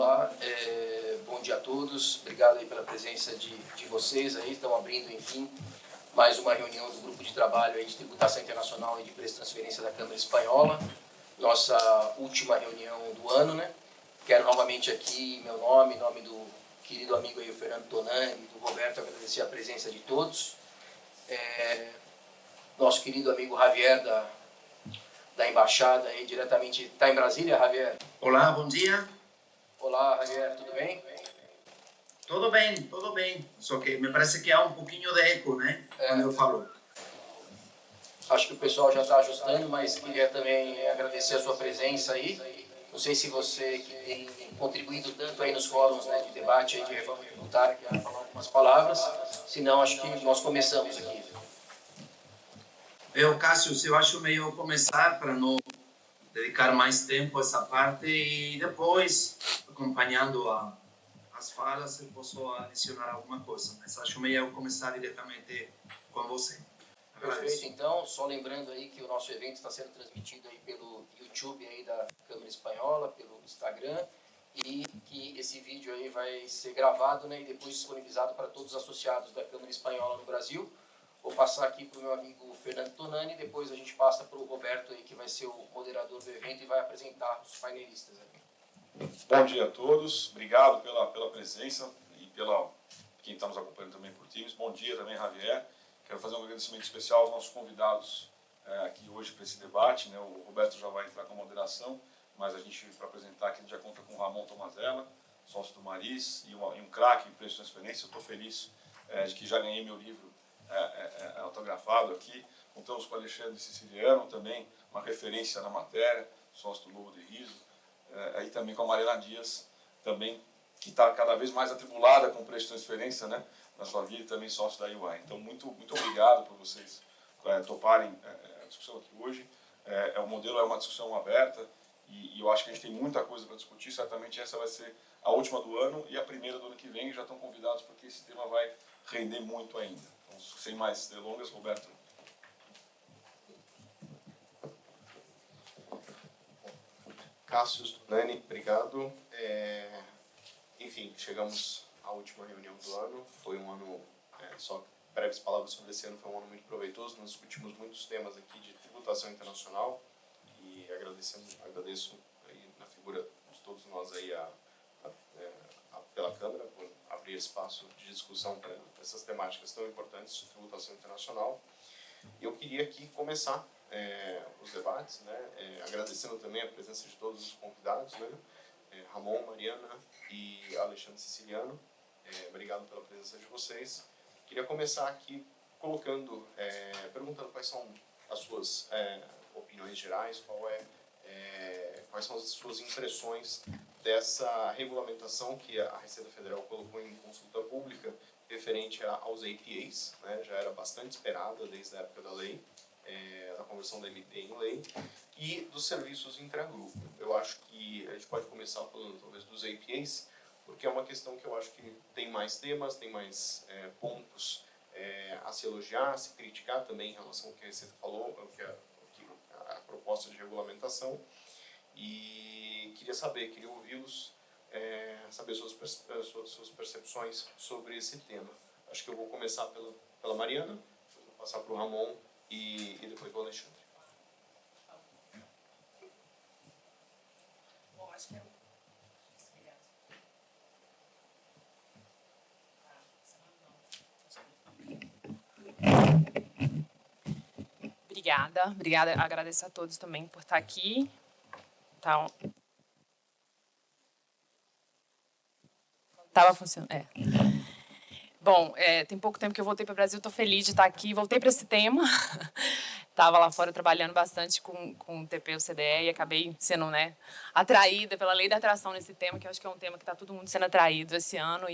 Olá, bom dia a todos. Obrigado aí pela presença de vocês aí. Estão abrindo, enfim, mais uma reunião do grupo de trabalho aí de tributação internacional e de preço de transferência da Câmara Espanhola. Nossa última reunião do ano, né? Quero novamente aqui, em meu nome, em nome do querido amigo aí, o Fernando Tonani, do Roberto, agradecer a presença de todos. Nosso querido amigo Javier da Embaixada aí, diretamente, está em Brasília, Javier? Olá, bom dia. Olá, Javier, tudo bem? Tudo bem, tudo bem. Só que me parece que há um pouquinho de eco, né? Quando eu falo. Acho que o pessoal já está ajustando, mas queria também agradecer a sua presença aí. Não sei se você que tem contribuído tanto aí nos fóruns, né, de debate aí de reforma tributária, quer falar algumas palavras. Se não, acho que nós começamos aqui. Cássio, eu acho melhor começar para não dedicar mais tempo a essa parte e depois, acompanhando as falas, eu posso adicionar alguma coisa. Mas acho melhor começar diretamente com você. Perfeito, então, só lembrando aí que o nosso evento está sendo transmitido aí pelo YouTube aí da Câmara Espanhola, pelo Instagram, e que esse vídeo aí vai ser gravado, né, e depois disponibilizado para todos os associados da Câmara Espanhola no Brasil. Vou passar aqui para o meu amigo Fernando Tonani, depois a gente passa para o Roberto aí, que vai ser o moderador do evento e vai apresentar os painelistas aqui. Bom dia a todos, obrigado pela presença e pela quem está nos acompanhando também por Teams. Bom dia também, Javier. Quero fazer um agradecimento especial aos nossos convidados aqui hoje para esse debate, né? O Roberto já vai entrar com a moderação, mas a gente, para apresentar aqui, já conta com o Ramon Tomazella, sócio do Maris, e um craque em preço de transferência. Eu estou feliz de que já ganhei meu livro autografado aqui. Contamos com o Alexandre Siciliano, também uma referência na matéria, sócio do Lobo de Riso. Aí também com a Mariana Dias, também, que está cada vez mais atribulada com o preço de transferência, né, na sua vida, e também sócio da UI. Então, muito obrigado por vocês toparem a discussão aqui hoje. O modelo é uma discussão aberta e eu acho que a gente tem muita coisa para discutir. Certamente essa vai ser a última do ano e a primeira do ano que vem. Já estão convidados porque esse tema vai render muito ainda. Então, sem mais delongas, Roberto. Cássio, Tonani, obrigado. Enfim, chegamos à última reunião do ano. Foi um ano, só breves palavras sobre esse ano, foi um ano muito proveitoso. Nós discutimos muitos temas aqui de tributação internacional e agradeço aí, na figura de todos nós aí pela Câmara por abrir espaço de discussão para essas temáticas tão importantes de tributação internacional. Eu queria aqui começar os debates, né, agradecendo também a presença de todos os convidados, né, Ramon, Mariana e Alexandre Siciliano. Obrigado pela presença de vocês. Queria começar aqui perguntando quais são as suas opiniões gerais, quais são as suas impressões dessa regulamentação que a Receita Federal colocou em consulta pública referente aos APAs, né, já era bastante esperada desde a época da lei, da conversão da MP em lei, e dos serviços intragrupo. Eu acho que a gente pode começar falando talvez dos APAs, porque é uma questão que eu acho que tem mais temas, tem mais pontos a se elogiar, a se criticar também em relação ao que a Receita falou, a proposta de regulamentação. E queria ouvi-los, saber suas percepções sobre esse tema. Acho que eu vou começar pela Mariana, depois vou passar para o Ramon e depois para o Alexandre. Bom, acho que é Obrigada, agradeço a todos também por estar aqui. Então, estava funcionando. Bom, tem pouco tempo que eu voltei para o Brasil, estou feliz de estar aqui. Voltei para esse tema. Estava lá fora trabalhando bastante com o TP e o CDE e acabei sendo, né, atraída pela lei da atração nesse tema, que eu acho que é um tema que está todo mundo sendo atraído esse ano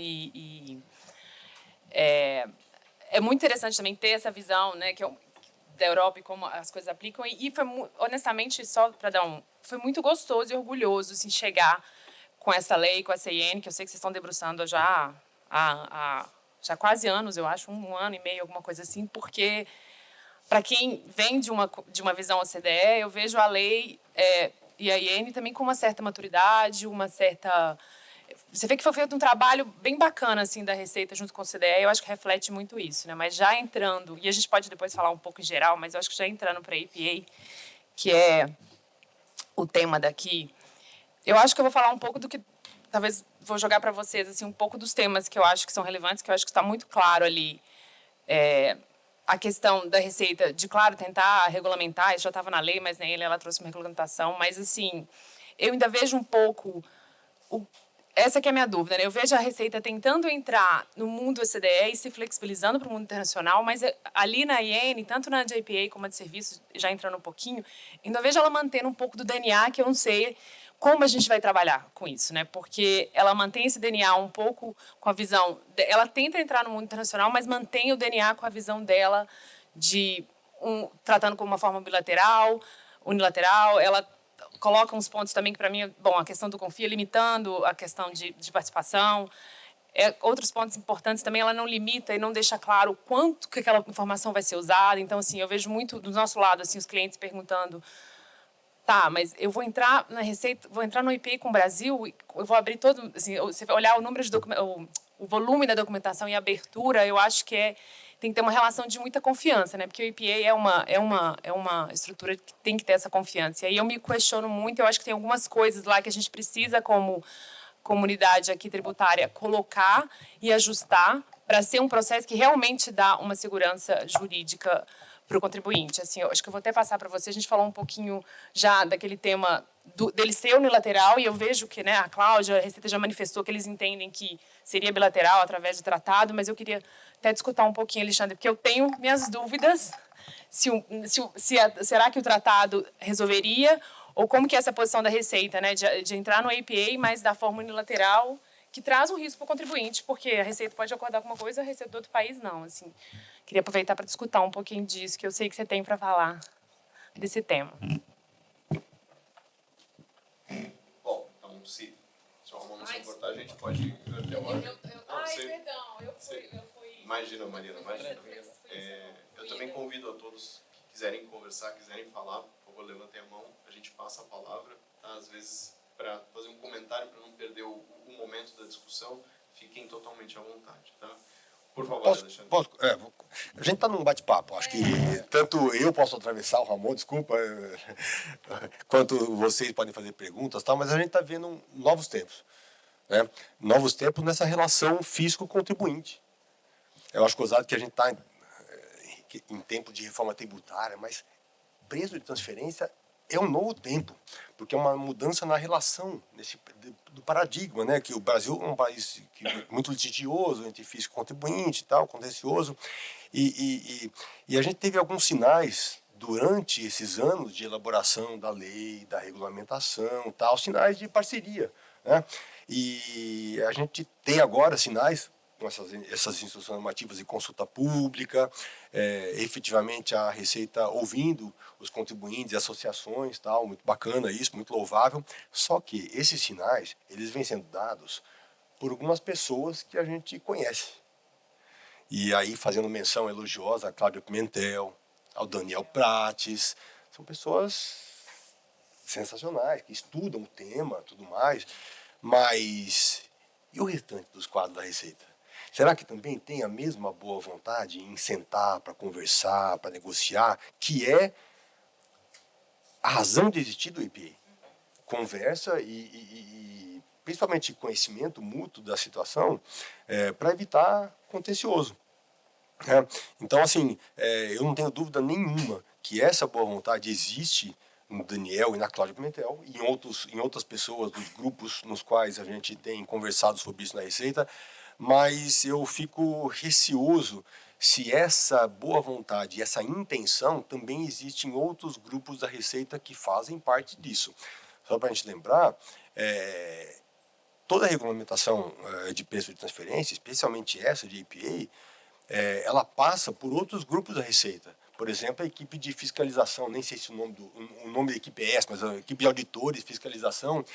é muito interessante também ter essa visão, né, da Europa e como as coisas aplicam. E foi, honestamente, só para foi muito gostoso e orgulhoso assim, chegar com essa lei, com a CIN, que eu sei que vocês estão debruçando já há quase anos, eu acho, um ano e meio, alguma coisa assim, porque, para quem vem de uma visão OCDE, eu vejo a lei e a IN também com uma certa maturidade, uma certa você vê que foi feito um trabalho bem bacana, assim, da Receita junto com o CDE, eu acho que reflete muito isso, né? Mas já entrando, e a gente pode depois falar um pouco em geral, mas eu acho que já entrando para a APA, que é o tema daqui, eu acho que eu vou falar um pouco do que, talvez vou jogar para vocês, assim, um pouco dos temas que eu acho que são relevantes, que eu acho que está muito claro ali, a questão da Receita, de, claro, tentar regulamentar, isso já estava na lei, mas nem ela trouxe uma regulamentação, mas, assim, eu ainda vejo um pouco... Essa que é a minha dúvida, né? Eu vejo a Receita tentando entrar no mundo OCDE e se flexibilizando para o mundo internacional, mas ali na IN, tanto na JPA como a de serviços, já entrando um pouquinho, ainda vejo ela mantendo um pouco do DNA, que eu não sei como a gente vai trabalhar com isso, né? Porque ela mantém esse DNA um pouco com a visão... Ela tenta entrar no mundo internacional, mas mantém o DNA com a visão dela de tratando como uma forma bilateral, unilateral. Ela coloca uns pontos também que, para mim, bom, a questão do confia, limitando a questão de participação. Outros pontos importantes também, ela não limita e não deixa claro quanto que aquela informação vai ser usada. Então, assim, eu vejo muito do nosso lado, assim, os clientes perguntando, tá, mas eu vou entrar na Receita, vou entrar no IPI com o Brasil, eu vou abrir todo, assim, você vai olhar o número de o volume da documentação e a abertura, eu acho que tem que ter uma relação de muita confiança, né? Porque o IPA é uma estrutura que tem que ter essa confiança. E aí eu me questiono muito, eu acho que tem algumas coisas lá que a gente precisa, como comunidade aqui tributária, colocar e ajustar para ser um processo que realmente dá uma segurança jurídica para o contribuinte. Assim, eu acho que eu vou até passar para você, a gente falou um pouquinho já daquele tema dele ser unilateral, e eu vejo que, né, a Cláudia, a Receita já manifestou que eles entendem que seria bilateral através de tratado, mas eu queria até discutir um pouquinho, Alexandre, porque eu tenho minhas dúvidas será que o tratado resolveria, ou como que é essa posição da Receita, né, de entrar no APA, mas da forma unilateral, que traz um risco para o contribuinte, porque a Receita pode acordar com uma coisa, a Receita do outro país não. Assim, queria aproveitar para discutir um pouquinho disso, que eu sei que você tem para falar desse tema. Bom, então, se o Ramon não se importar, a gente pode ir até o ar. Perdão, eu fui... Imagina, Marina, imagina. Eu também convido a todos que quiserem conversar, quiserem falar, por favor, levantem a mão, a gente passa a palavra, tá? Às vezes, para fazer um comentário, para não perder o momento da discussão, fiquem totalmente à vontade, tá? Por favor, Alexandre. A gente está num bate-papo, acho que tanto eu posso atravessar o Ramon, desculpa, quanto vocês podem fazer perguntas, tal, mas a gente está vendo novos tempos, né? Novos tempos nessa relação fisco-contribuinte. Eu acho gozado que a gente está em tempo de reforma tributária, mas preço de transferência é um novo tempo, porque é uma mudança na relação do paradigma, né? Que o Brasil é um país muito litigioso entre fisco e contribuinte, tal, contencioso, e a gente teve alguns sinais durante esses anos de elaboração da lei, da regulamentação, tal, sinais de parceria, né? E a gente tem agora sinais com essas instruções normativas de consulta pública, efetivamente a Receita ouvindo os contribuintes e associações, tal, muito bacana isso, muito louvável. Só que esses sinais, eles vêm sendo dados por algumas pessoas que a gente conhece. E aí, fazendo menção elogiosa a Cláudia Pimentel, ao Daniel Prates, são pessoas sensacionais, que estudam o tema, tudo mais, mas e o restante dos quadros da Receita? Será que também tem a mesma boa vontade em sentar para conversar, para negociar, que é a razão de existir do IPA? Conversa e principalmente conhecimento mútuo da situação para evitar contencioso. Então, assim, eu não tenho dúvida nenhuma que essa boa vontade existe no Daniel e na Cláudia Pimentel e em outras pessoas dos grupos nos quais a gente tem conversado sobre isso na Receita, mas eu fico receoso se essa boa vontade e essa intenção também existe em outros grupos da Receita que fazem parte disso. Só para a gente lembrar, toda a regulamentação de preço de transferência, especialmente essa de EPA, ela passa por outros grupos da Receita. Por exemplo, a equipe de fiscalização, nem sei se o nome da equipe é essa, mas a equipe de auditores, fiscalização,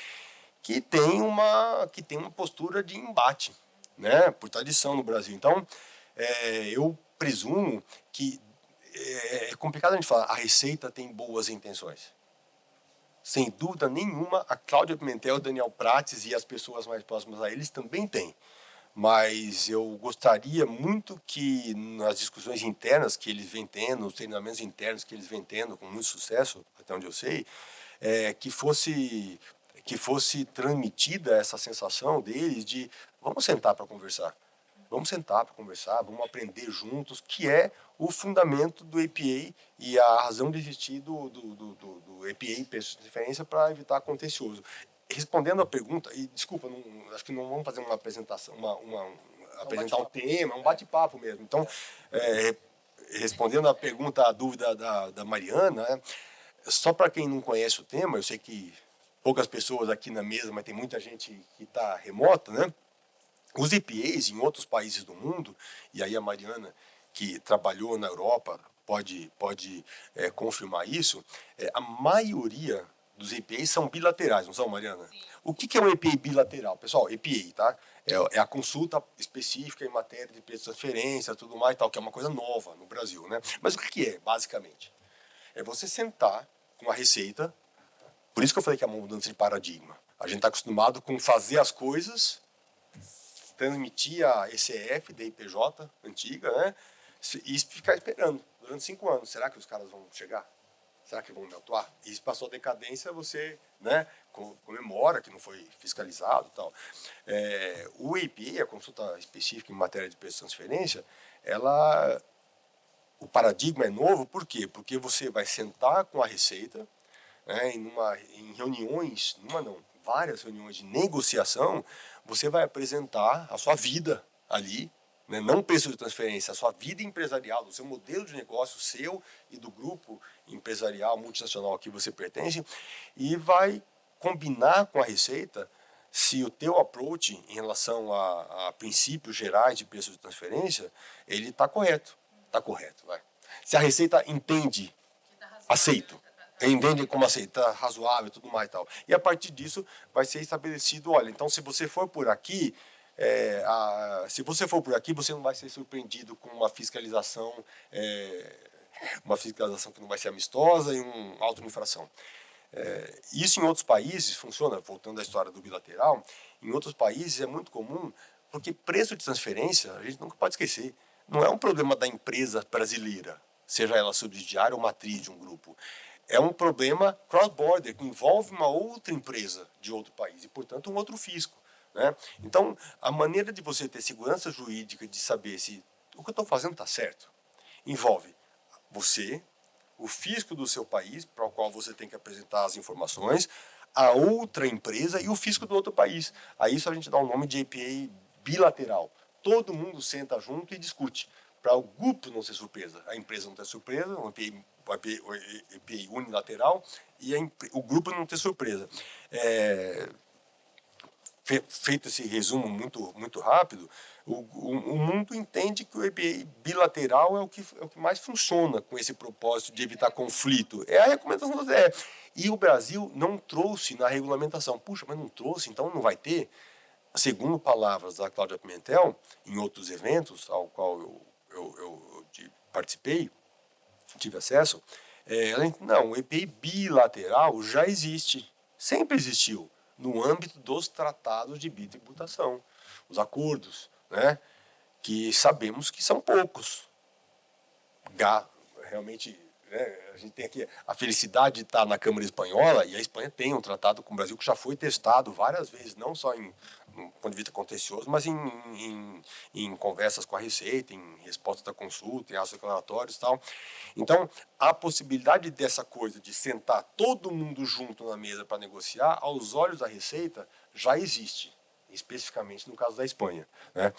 que tem uma postura de embate, né, por tradição no Brasil. Então, eu presumo que é complicado a gente falar, a Receita tem boas intenções. sem dúvida nenhuma, a Cláudia Pimentel, o Daniel Prates e as pessoas mais próximas a eles também têm. Mas eu gostaria muito que nas discussões internas que eles vêm tendo, nos treinamentos internos que eles vêm tendo com muito sucesso, até onde eu sei, que fosse transmitida essa sensação deles de vamos sentar para conversar. Vamos sentar para conversar, vamos aprender juntos, que é o fundamento do APA e a razão de existir do APA, preço de referência, para evitar contencioso. Respondendo a pergunta, e desculpa, acho que não vamos fazer uma apresentação, apresentar um tema, um bate-papo mesmo. Então, respondendo a pergunta, a dúvida da Mariana, né, só para quem não conhece o tema, eu sei que poucas pessoas aqui na mesa, mas tem muita gente que está remota, né? Os EPAs em outros países do mundo, e aí a Mariana, que trabalhou na Europa, pode confirmar isso, a maioria dos EPAs são bilaterais, não são, Mariana? Sim. O que é um EPA bilateral? Pessoal, EPA, tá? É a consulta específica em matéria de preço de transferência, tudo mais, tal, que é uma coisa nova no Brasil, né? Mas o que é, basicamente? É você sentar com a Receita, por isso que eu falei que é uma mudança de paradigma. A gente está acostumado com fazer as coisas, transmitir a ECF, da IPJ antiga, né? E ficar esperando durante 5 anos. Será que os caras vão chegar? Será que vão me atuar? E se passou a decadência, você, né, comemora que não foi fiscalizado e tal. O EPA, a consulta específica em matéria de preço de transferência, o paradigma é novo, por quê? Porque você vai sentar com a Receita, né, em reuniões, várias reuniões de negociação, você vai apresentar a sua vida ali, né, não o preço de transferência, a sua vida empresarial, o seu modelo de negócio, seu e do grupo empresarial multinacional a que você pertence, e vai combinar com a Receita se o teu approach em relação a princípios gerais de preço de transferência, ele está correto. Está correto, vai. Se a Receita entende, aceito. Entende como aceitar, razoável e tudo mais e tal. E a partir disso vai ser estabelecido, olha, então se você for por aqui, você não vai ser surpreendido com uma fiscalização que não vai ser amistosa e uma auto-infração. Isso em outros países funciona, voltando à história do bilateral, em outros países é muito comum, porque preço de transferência, a gente nunca pode esquecer, não é um problema da empresa brasileira, seja ela subsidiária ou matriz de um grupo. É um problema cross-border, que envolve uma outra empresa de outro país e, portanto, um outro fisco, né? Então, a maneira de você ter segurança jurídica, de saber se o que eu estou fazendo está certo, envolve você, o fisco do seu país, para o qual você tem que apresentar as informações, a outra empresa e o fisco do outro país. A isso a gente dá o nome de APA bilateral. Todo mundo senta junto e discute, para o grupo não ser surpresa, a empresa não ter surpresa, o APA unilateral, e o grupo não ter surpresa. Feito esse resumo muito rápido, o mundo entende que o EPA bilateral é o que mais funciona com esse propósito de evitar conflito. É a recomendação da OCDE. E o Brasil não trouxe na regulamentação. Puxa, mas não trouxe, então não vai ter? Segundo palavras da Cláudia Pimentel, em outros eventos ao qual eu participei, tive acesso, não, o EPA bilateral já existe, sempre existiu, no âmbito dos tratados de bitributação, os acordos, né, que sabemos que são poucos. Realmente, né, a gente tem aqui a felicidade de estar na Câmara Espanhola, e a Espanha tem um tratado com o Brasil que já foi testado várias vezes, não só no ponto de vista contencioso, mas em conversas com a Receita, em resposta da consulta, em atos declaratórios e tal. Então, a possibilidade dessa coisa de sentar todo mundo junto na mesa para negociar, aos olhos da Receita, já existe, especificamente no caso da Espanha, né?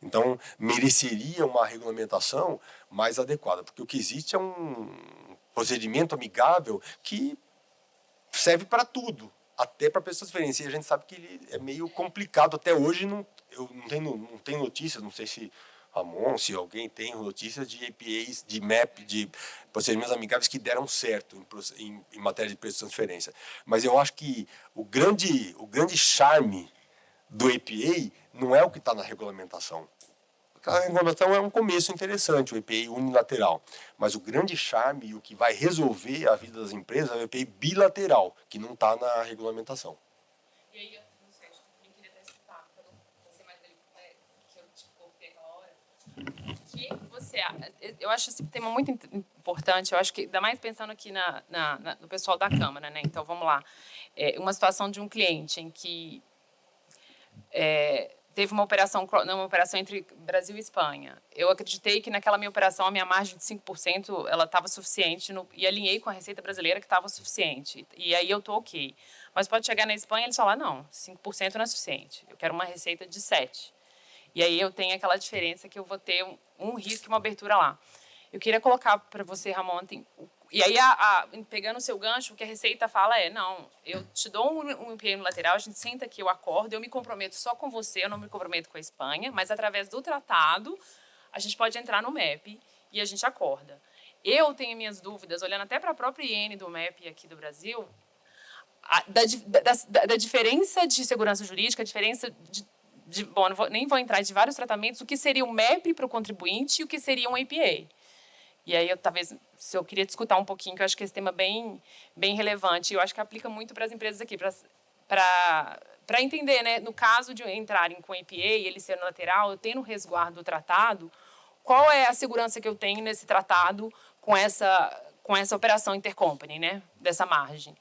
Então, mereceria uma regulamentação mais adequada, porque o que existe é um procedimento amigável que serve para tudo, até para preço de transferência. E a gente sabe que ele é meio complicado até hoje. Eu não tenho notícias, não sei se Ramon, se alguém tem notícias de APAs, de MAP, de procedimentos amigáveis que deram certo em matéria de preço de transferência. Mas eu acho que o grande charme do APA não é o que está na regulamentação. A regulamentação é um começo interessante, o EPI unilateral. Mas o grande charme e o que vai resolver a vida das empresas é o EPI bilateral, que não está na regulamentação. E aí, eu não sei, acho que eu também queria até escutar, para não ser mais dele, que eu te cortei aquela hora. O que você acha? Eu acho esse tema muito importante, eu acho que, ainda mais pensando aqui no pessoal da Câmara, né? Então, vamos lá. Uma situação de um cliente em que teve uma operação entre Brasil e Espanha. Eu acreditei que naquela minha operação a minha margem de 5% ela estava suficiente e alinhei com a Receita Brasileira que estava suficiente. E aí eu estou ok. Mas pode chegar na Espanha e eles falar, não, 5% não é suficiente. Eu quero uma receita de 7%. E aí eu tenho aquela diferença que eu vou ter um risco e uma abertura lá. Eu queria colocar para você, Ramon, e aí, pegando o seu gancho, o que a Receita fala não, eu te dou um EPI unilateral, a gente senta aqui, eu acordo, eu me comprometo só com você, eu não me comprometo com a Espanha, mas através do tratado, a gente pode entrar no MEP e a gente acorda. Eu tenho minhas dúvidas, olhando até para a própria IN do MEP aqui do Brasil, da diferença de segurança jurídica, a diferença bom, nem vou entrar de vários tratamentos, o que seria um MEP para o contribuinte e o que seria um APA. E aí, se eu queria te escutar um pouquinho, que eu acho que esse tema é bem relevante. Eu acho que aplica muito para as empresas aqui, para entender, né? No caso de entrarem com APA, ele ser unilateral, eu tendo o resguardo do tratado, qual é a segurança que eu tenho nesse tratado com essa operação intercompany, né? Dessa margem.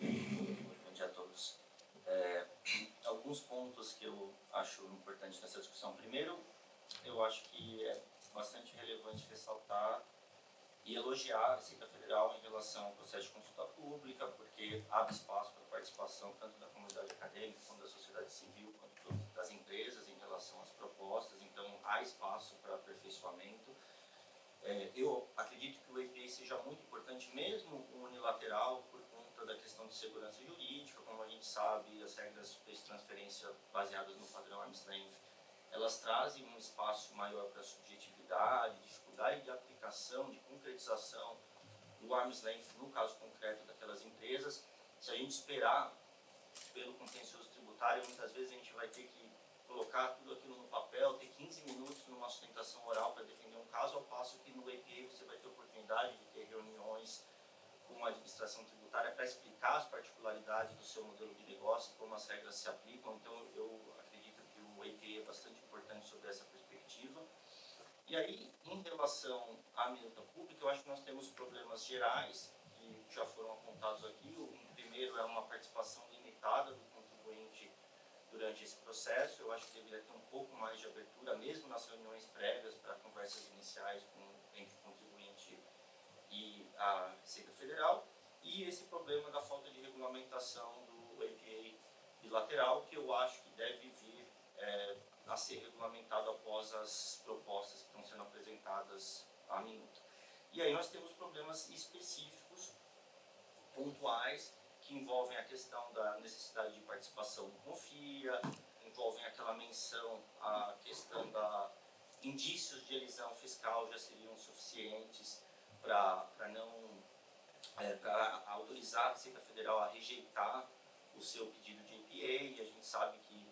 Bom dia a todos. Alguns pontos que eu acho importante nessa discussão. Primeiro, eu acho que é bastante relevante ressaltar e elogiar a Receita Federal em relação ao processo de consulta pública, porque abre espaço para a participação tanto da comunidade acadêmica, quanto da sociedade civil, quanto das empresas em relação às propostas. Então, há espaço para aperfeiçoamento. Eu acredito que o EPI seja muito importante, mesmo o unilateral, por conta da questão de segurança jurídica. Como a gente sabe, as regras de transferência baseadas no padrão Arm's Length, elas trazem um espaço maior para subjetividade, dificuldade de aplicação, de concretização do Arm's Length, no caso concreto daquelas empresas. Se a gente esperar pelo contencioso tributário, muitas vezes a gente vai ter que colocar tudo aquilo no papel, ter 15 minutos numa sustentação oral para defender um caso, ao passo que no EPI você vai ter oportunidade de ter reuniões com a administração tributária para explicar as particularidades do seu modelo de negócio, como as regras se aplicam. Então, eu acredito que o EPI é bastante importante sobre essa perspectiva. E aí, em relação à minuta pública, eu acho que nós temos problemas gerais, que já foram apontados aqui. O primeiro é uma participação limitada do contribuinte durante esse processo. Eu acho que deveria ter um pouco mais de abertura, mesmo nas reuniões prévias, para conversas iniciais entre o contribuinte e a Receita Federal. E esse problema da falta de regulamentação do APA bilateral, que eu acho que deve vir a ser regulamentado após as propostas que estão sendo apresentadas à minuta. E aí nós temos problemas específicos, pontuais, que envolvem a questão da necessidade de participação do CONFIA, envolvem aquela menção à questão da indícios de elisão fiscal já seriam suficientes para autorizar a Receita Federal a rejeitar o seu pedido de APA, e a gente sabe que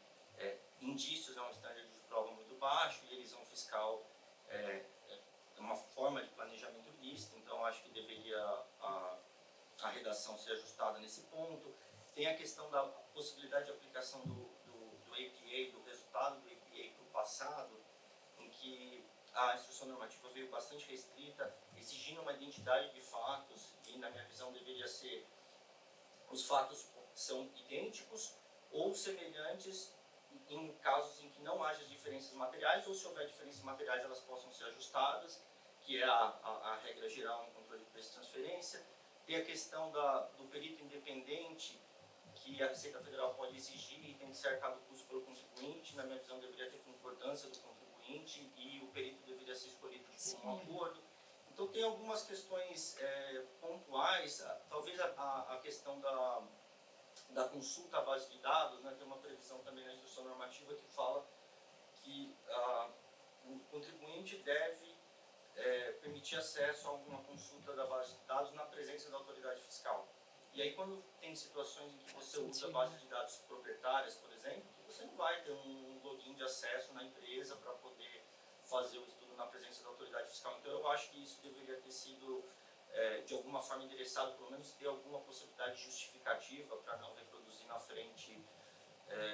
indícios é um standard de prova muito baixo e elisão fiscal é uma forma de planejamento ilícito, então acho que deveria a redação ser ajustada nesse ponto. Tem a questão da possibilidade de aplicação do APA, do resultado do APA para o passado, em que a instrução normativa veio bastante restrita, exigindo uma identidade de fatos, e na minha visão deveria ser: os fatos são idênticos ou semelhantes em casos em que não haja diferenças materiais, ou se houver diferenças materiais elas possam ser ajustadas, que é a regra geral em controle de preço de transferência. Tem a questão do perito independente, que a Receita Federal pode exigir e tem que ser arcado o custo pelo contribuinte. Na minha visão, deveria ter concordância do contribuinte e o perito deveria ser escolhido de comum acordo. Então, tem algumas questões pontuais, talvez a questão da consulta à base de dados, né? Tem uma previsão também na instrução normativa que fala que o contribuinte deve permitir acesso a alguma consulta da base de dados na presença da autoridade fiscal. E aí, quando tem situações em que você usa base de dados proprietárias, por exemplo, você não vai ter um login de acesso na empresa para poder fazer o estudo na presença da autoridade fiscal. Então, eu acho que isso deveria ter sido, de alguma forma, endereçado, pelo menos ter alguma possibilidade justificativa para não reproduzir na frente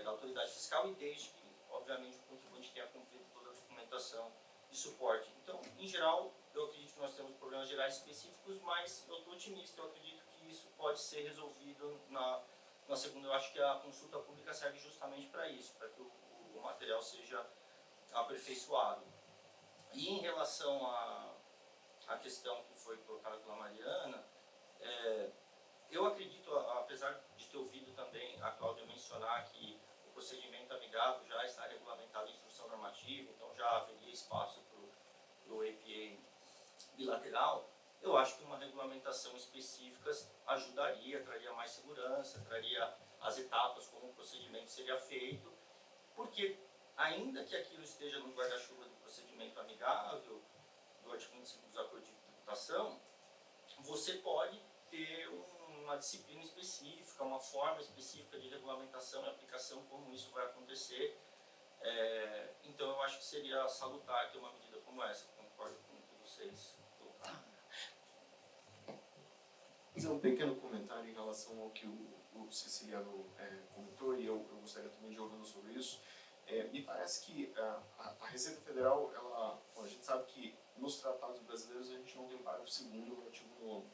da autoridade fiscal e desde que, obviamente, o contribuinte tenha cumprido toda a documentação de suporte. Então, em geral, eu acredito que nós temos problemas gerais específicos, mas eu estou otimista, eu acredito que isso pode ser resolvido na segunda. Eu acho que a consulta pública serve justamente para isso, para que o material seja aperfeiçoado. E em relação à questão que foi colocada pela Mariana, eu acredito, apesar de ter ouvido também a Cláudia mencionar que o procedimento amigável já está regulamentado em instrução normativa, então já haveria espaço para o APA bilateral, eu acho que uma regulamentação específica ajudaria, traria mais segurança, traria as etapas como o procedimento seria feito, porque ainda que aquilo esteja no guarda-chuva do procedimento amigável, do artigo 25 dos acordos de tributação, você pode ter uma disciplina específica, uma forma específica de regulamentação e aplicação, como isso vai acontecer. Então, eu acho que seria salutar ter uma medida como essa. Concordo com o que vocês colocaram. Fazer um pequeno comentário em relação ao que o Siciliano comentou, e eu gostaria também de ouvi-lo sobre isso. Me parece que a Receita Federal, a gente sabe que nos tratados brasileiros a gente não tem o parágrafo 2º do artigo 9º.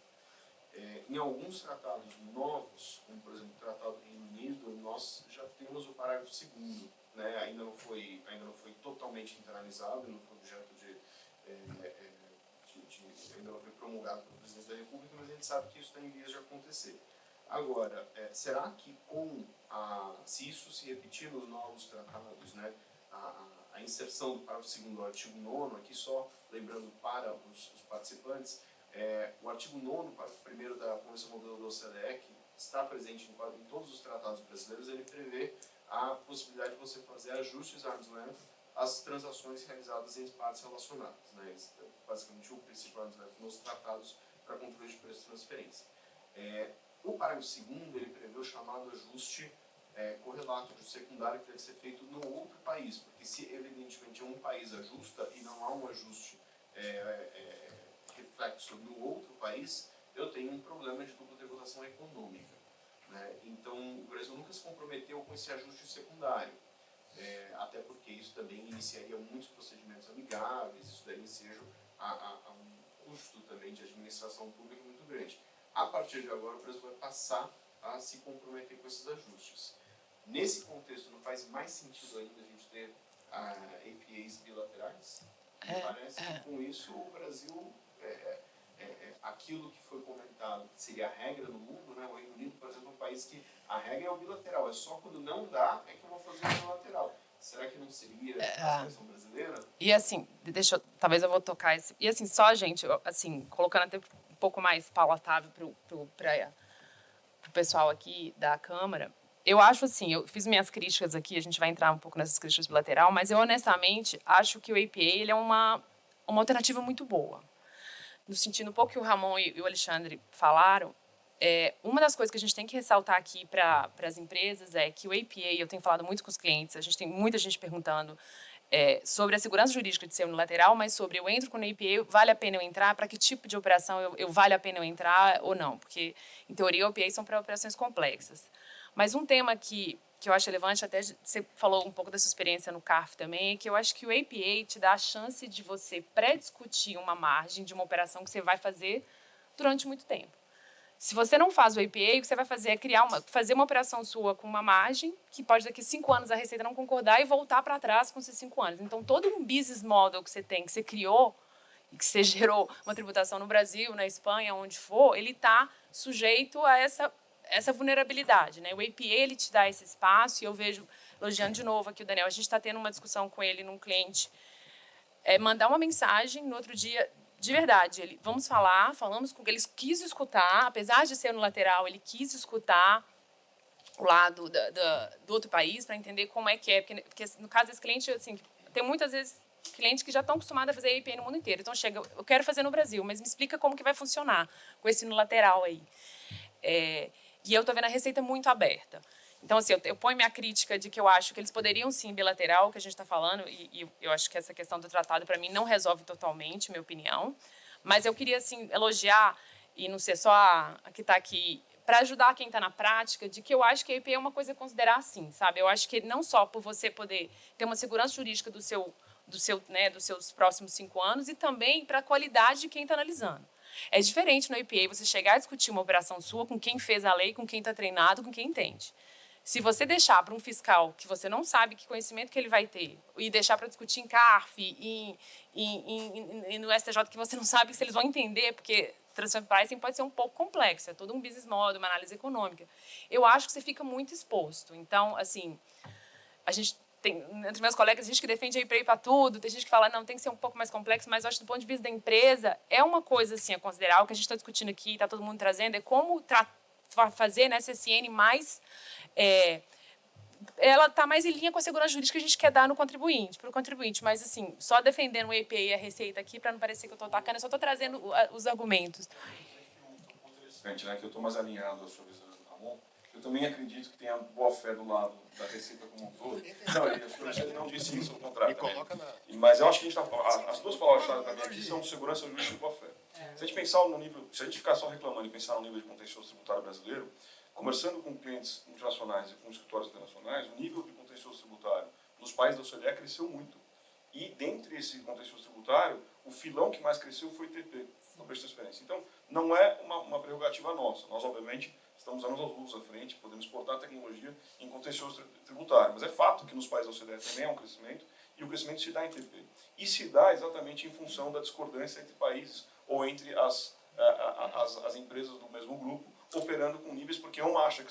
Em alguns tratados novos, como por exemplo o Tratado do Reino Unido, nós já temos o parágrafo 2º, né? Ainda não foi totalmente internalizado, não foi objeto ainda não foi promulgado pelo Presidente da República, mas a gente sabe que isso está em vias de acontecer. Agora, será que se isso se repetir nos novos tratados, né, a inserção do parágrafo 2º do artigo 9º, aqui só lembrando para os participantes, o artigo 9º, parágrafo 1º da Convenção Modelo da OCDE, que está presente em todos os tratados brasileiros, ele prevê a possibilidade de você fazer ajustes arm's length às transações realizadas em partes relacionadas, né? Basicamente, o princípio arm's length nos tratados para controle de preço de transferência. O parágrafo 2º, ele prevê o chamado ajuste correlato, ajuste secundário, que deve ser feito no outro país, porque se evidentemente um país ajusta e não há um ajuste reflexo no outro país, eu tenho um problema de dupla tributação econômica, né? Então, o Brasil nunca se comprometeu com esse ajuste secundário, até porque isso também iniciaria muitos procedimentos amigáveis, isso daí enseja a um custo também de administração pública muito grande. A partir de agora, o Brasil vai passar a se comprometer com esses ajustes. Nesse contexto, não faz mais sentido ainda a gente ter APAs bilaterais? Me parece que com isso o Brasil, aquilo que foi comentado, que seria a regra no mundo, né? O Reino Unido, por exemplo, é um país que a regra é o bilateral, é só quando não dá é que eu vou fazer o bilateral. Será que não seria a situação brasileira? E assim, talvez eu vou tocar esse... E assim, só, gente, assim, colocando até um pouco mais palatável para o pessoal aqui da Câmara, eu acho assim, eu fiz minhas críticas aqui, a gente vai entrar um pouco nessas críticas bilateral, mas eu honestamente acho que o APA ele é uma alternativa muito boa. No sentido um pouco que o Ramon e o Alexandre falaram, uma das coisas que a gente tem que ressaltar aqui para as empresas é que o APA, eu tenho falado muito com os clientes, a gente tem muita gente perguntando sobre a segurança jurídica de ser unilateral, mas sobre eu entro com o APA, vale a pena eu entrar? Para que tipo de operação vale a pena eu entrar ou não? Porque, em teoria, o APA são para operações complexas. Mas um tema que eu acho relevante, até você falou um pouco da sua experiência no CARF também, é que eu acho que o APA te dá a chance de você pré-discutir uma margem de uma operação que você vai fazer durante muito tempo. Se você não faz o APA, o que você vai fazer é fazer uma operação sua com uma margem que pode daqui a 5 anos a Receita não concordar e voltar para trás com esses 5 anos. Então, todo um business model que você tem, que você criou e que você gerou uma tributação no Brasil, na Espanha, onde for, ele está sujeito a essa vulnerabilidade, né? O APA ele te dá esse espaço, e eu vejo, elogiando de novo aqui o Daniel, a gente está tendo uma discussão com ele num cliente, mandar uma mensagem no outro dia, de verdade, falamos com ele, ele quis escutar, apesar de ser unilateral, ele quis escutar o lado do outro país para entender como é que é, porque no caso desse cliente, assim, tem muitas vezes clientes que já estão acostumados a fazer APA no mundo inteiro, então chega, eu quero fazer no Brasil, mas me explica como que vai funcionar com esse unilateral aí. E eu estou vendo a Receita muito aberta. Então, assim, eu ponho minha crítica de que eu acho que eles poderiam, sim, bilateral, o que a gente está falando, e eu acho que essa questão do tratado, para mim, não resolve totalmente, minha opinião. Mas eu queria, assim, elogiar, e não ser só a que está aqui, para ajudar quem está na prática, de que eu acho que a EPA é uma coisa a considerar assim, sabe? Eu acho que não só por você poder ter uma segurança jurídica dos seus próximos 5 anos, e também para a qualidade de quem está analisando. É diferente no EPA você chegar a discutir uma operação sua com quem fez a lei, com quem está treinado, com quem entende. Se você deixar para um fiscal que você não sabe que conhecimento que ele vai ter, e deixar para discutir em CARF e no STJ que você não sabe se eles vão entender, porque transfer pricing pode ser um pouco complexo, é todo um business model, uma análise econômica. Eu acho que você fica muito exposto. Então, assim, a gente tem, entre meus colegas, a gente que defende a EPA para tudo, tem gente que fala, não, tem que ser um pouco mais complexo, mas eu acho que do ponto de vista da empresa, é uma coisa assim, a considerar. O que a gente está discutindo aqui, está todo mundo trazendo, é como fazer, né, CSN mais... ela está mais em linha com a segurança jurídica que a gente quer dar no contribuinte, para o contribuinte. Mas, assim, só defendendo o EPA e a Receita aqui, para não parecer que eu estou atacando, eu só estou trazendo os argumentos. Interessante, né? Que eu estou mais alinhado à sua visão do Ramon. Eu também acredito que tenha boa fé do lado da Receita como um todo. Não, eu não disse isso, ao contrário. Mas eu acho que a gente as duas palavras-chave para mim aqui são segurança jurídica e boa fé. Se a gente pensar no nível, se a gente ficar só reclamando e pensar no nível de contencioso tributário brasileiro, conversando com clientes internacionais e com escritórios internacionais, o nível de contencioso tributário nos países da OCDE cresceu muito. E, dentre esse contencioso tributário, o filão que mais cresceu foi o TP, no preço de transferência. Então, não é uma prerrogativa nossa. Nós, obviamente, estamos anos aos luz à frente, podemos exportar tecnologia em contencioso tributário. Mas é fato que nos países da OCDE também há um crescimento, e o crescimento se dá em TP. E se dá exatamente em função da discordância entre países ou entre as empresas do mesmo grupo, operando com níveis, porque uma acha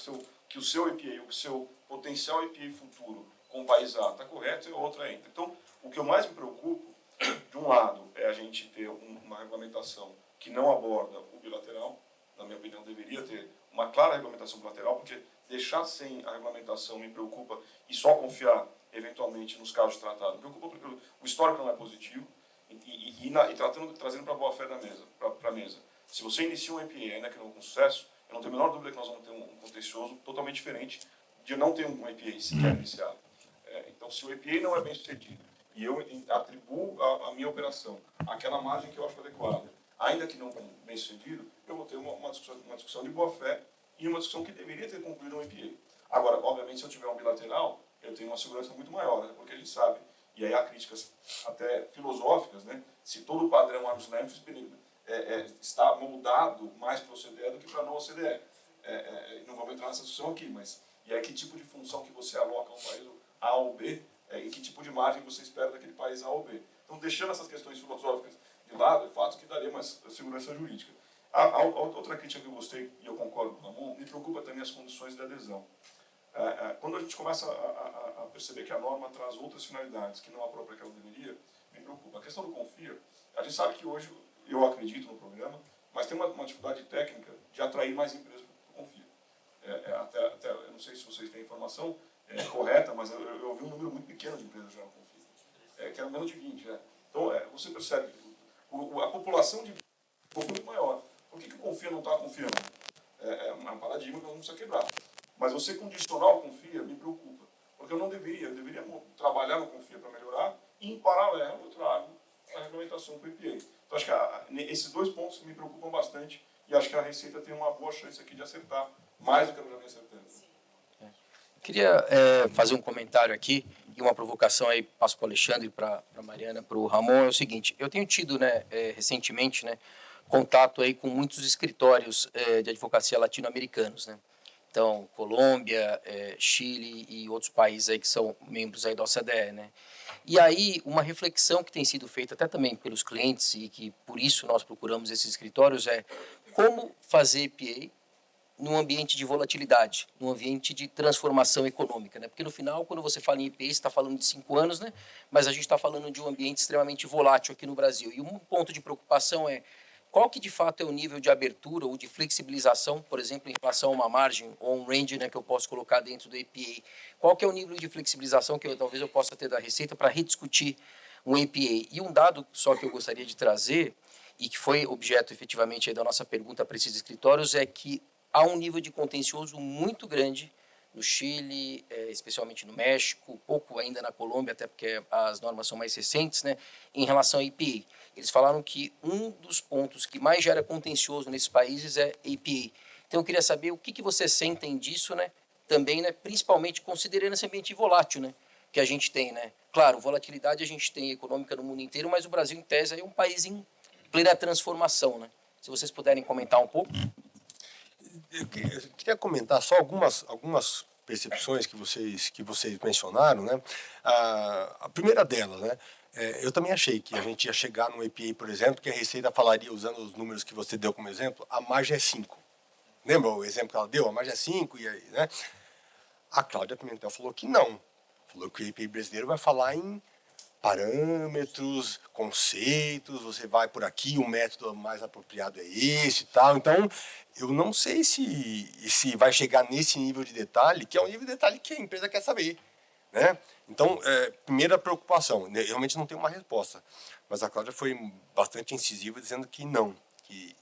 que o seu EPA, o seu potencial EPA futuro com o país A está correto e a outra entra. Então, o que eu mais me preocupo, de um lado, é a gente ter uma regulamentação que não aborda o bilateral. Na minha opinião, deveria ter uma clara regulamentação bilateral, porque deixar sem a regulamentação me preocupa, e só confiar, eventualmente, nos casos de tratado me preocupa, porque o histórico não é positivo, e trazendo para a boa fé da mesa, para a mesa. Se você inicia um EPA ainda que não com sucesso, eu não tenho a menor dúvida que nós vamos ter um contencioso totalmente diferente de não ter um EPA sequer iniciado. Então, se o EPA não é bem sucedido e eu atribuo a minha operação aquela margem que eu acho adequada, ainda que não bem sucedido, eu vou ter uma discussão de boa fé e uma discussão que deveria ter concluído um EPA. Agora, obviamente, se eu tiver um bilateral, eu tenho uma segurança muito maior, né? Porque a gente sabe, e aí há críticas até filosóficas, né? Se todo o padrão arm's length está moldado mais para o OCDE do que para a não OCDE. Não vamos entrar nessa discussão aqui, mas e aí que tipo de função que você aloca a um país A ou B, e que tipo de margem você espera daquele país A ou B. Então, deixando essas questões filosóficas de lado, é fato que daria mais segurança jurídica. A outra crítica que eu gostei, e eu concordo com o Ramon, me preocupa também as condições de adesão. Quando a gente começa a perceber que a norma traz outras finalidades que não a própria que ela deveria, me preocupa. A questão do CONFIA, a gente sabe que hoje, eu acredito no programa, mas tem uma dificuldade técnica de atrair mais empresas para o CONFIA. Eu não sei se vocês têm informação correta, mas eu vi um número muito pequeno de empresas já no CONFIA, que era menos de 20. Então, você percebe que a população de CONFIA é muito maior. Por que o CONFIA não está confiando? É um paradigma que nós vamos quebrar. Mas você condicionar o CONFIA me preocupa, porque eu deveria trabalhar no CONFIA para melhorar, e em paralelo eu trago a regulamentação para o EPA. Então, acho que esses dois pontos me preocupam bastante, e acho que a Receita tem uma boa chance aqui de acertar mais do que ela já vem acertando. Queria fazer um comentário aqui e uma provocação aí, passo para o Alexandre, para a Mariana, para o Ramon. É o seguinte: eu tenho tido, recentemente, contato aí com muitos escritórios de advocacia latino-americanos, Então, Colômbia, Chile e outros países aí que são membros aí da OCDE, E aí, uma reflexão que tem sido feita até também pelos clientes, e que por isso nós procuramos esses escritórios, é como fazer EPA num ambiente de volatilidade, num ambiente de transformação econômica, Porque no final, quando você fala em EPA, você está falando de 5 anos, Mas a gente está falando de um ambiente extremamente volátil aqui no Brasil. E um ponto de preocupação é qual que de fato é o nível de abertura ou de flexibilização, por exemplo, em relação a uma margem ou um range, que eu posso colocar dentro do EPA. Qual que é o nível de flexibilização que talvez eu possa ter da Receita para rediscutir um EPA. E um dado só que eu gostaria de trazer, e que foi objeto efetivamente aí da nossa pergunta para esses escritórios, é que há um nível de contencioso muito grande no Chile, especialmente no México, pouco ainda na Colômbia, até porque as normas são mais recentes, né, em relação ao APA. Eles falaram que um dos pontos que mais gera contencioso nesses países é APA. Então, eu queria saber o que vocês sentem disso, né, também, né, principalmente considerando esse ambiente volátil, né, que a gente tem, né. Claro, volatilidade a gente tem econômica no mundo inteiro, mas o Brasil, em tese, é um país em plena transformação, né. Se vocês puderem comentar um pouco. Eu queria comentar só algumas percepções que vocês mencionaram, né? A primeira delas, né? Eu também achei que a gente ia chegar no APA, por exemplo, que a Receita falaria, usando os números que você deu como exemplo, a margem é 5. Lembra o exemplo que ela deu? A margem é 5, e aí, né? A Cláudia Pimentel falou que não. Falou que o APA brasileiro vai falar em parâmetros, conceitos, você vai por aqui, o método mais apropriado é esse e tal. Então, eu não sei se vai chegar nesse nível de detalhe, que é um nível de detalhe que a empresa quer saber, né? Então, primeira preocupação, né? Realmente não tem uma resposta, mas a Cláudia foi bastante incisiva dizendo que não, que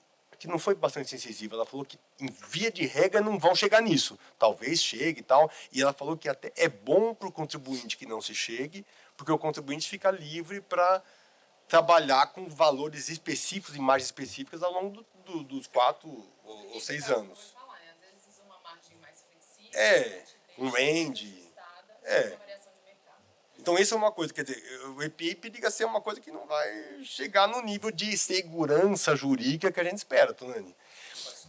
não foi bastante incisiva. Ela falou que, em via de regra, não vão chegar nisso. Talvez chegue e tal. E ela falou que até é bom para o contribuinte que não se chegue, porque o contribuinte fica livre para trabalhar com valores específicos e margens específicas ao longo dos 4 ou 6 anos. Às vezes uma margem mais flexível, Um range. Então, isso é uma coisa, quer dizer, o EPI periga ser uma coisa que não vai chegar no nível de segurança jurídica que a gente espera, Tonani. Mas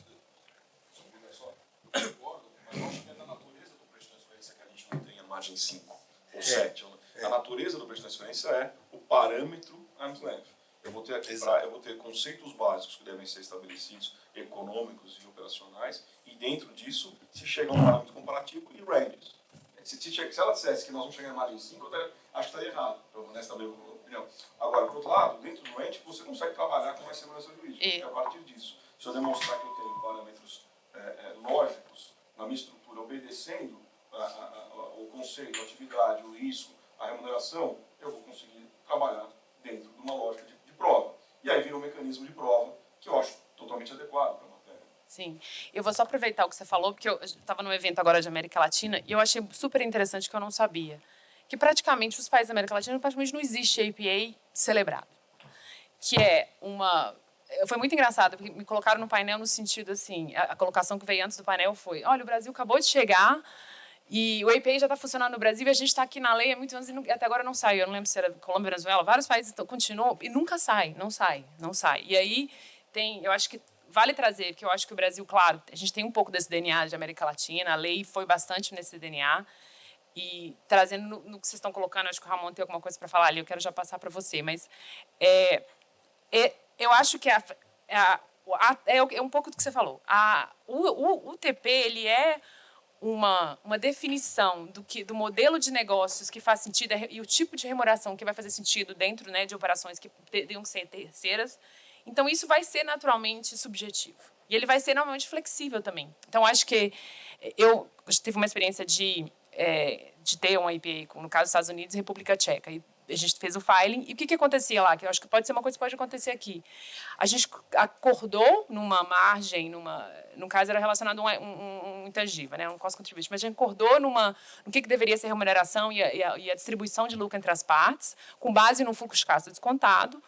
eu acho que é da natureza do preço de transferência que a gente não tenha margem 5 ou 7. A natureza do preço de transferência é o parâmetro arm's length. Eu vou ter aqui eu vou ter conceitos básicos que devem ser estabelecidos, econômicos e operacionais, e dentro disso se chega a um parâmetro comparativo e ranges. Se ela dissesse que nós vamos chegar na margem 5, eu acho que estaria errado, nessa minha opinião. Agora, por outro lado, dentro do range, você consegue trabalhar com mais segurança jurídica. E a partir disso, se eu demonstrar que eu tenho parâmetros lógicos na minha estrutura, obedecendo o conceito, a atividade, o risco, a remuneração, eu vou conseguir trabalhar dentro de uma lógica de prova. E aí vira um mecanismo de prova que eu acho totalmente adequado para a matéria. Sim. Eu vou só aproveitar o que você falou, porque eu estava num evento agora de América Latina e eu achei super interessante que eu não sabia. Que praticamente os países da América Latina praticamente não existe APA celebrado. Que é uma... Foi muito engraçado, porque me colocaram no painel no sentido assim, a colocação que veio antes do painel foi, olha, o Brasil acabou de chegar e o APA já está funcionando no Brasil e a gente está aqui na lei há muitos anos e até agora não saiu. Eu não lembro se era Colômbia, Venezuela, vários países continuam e nunca sai, não sai. E aí eu acho que vale trazer, porque eu acho que o Brasil, claro, a gente tem um pouco desse DNA de América Latina, a lei foi bastante nesse DNA, e trazendo no que vocês estão colocando, acho que o Ramon tem alguma coisa para falar ali, eu quero já passar para você, mas eu acho que é um pouco do que você falou. O TP, ele é uma definição do modelo de negócios que faz sentido e o tipo de remuneração que vai fazer sentido dentro, né, de operações que teriam que ser terceiras. Então, isso vai ser naturalmente subjetivo. E ele vai ser normalmente flexível também. Então, acho que eu tive uma experiência de ter um APA, no caso dos Estados Unidos e República Tcheca. E a gente fez o filing. E o que acontecia lá? Que eu acho que pode ser uma coisa que pode acontecer aqui. A gente acordou numa margem, no caso era relacionado a um intangível, né, um cost contribution, mas a gente acordou no que deveria ser a remuneração e a distribuição de lucro entre as partes, com base no fluxo de caixa descontado,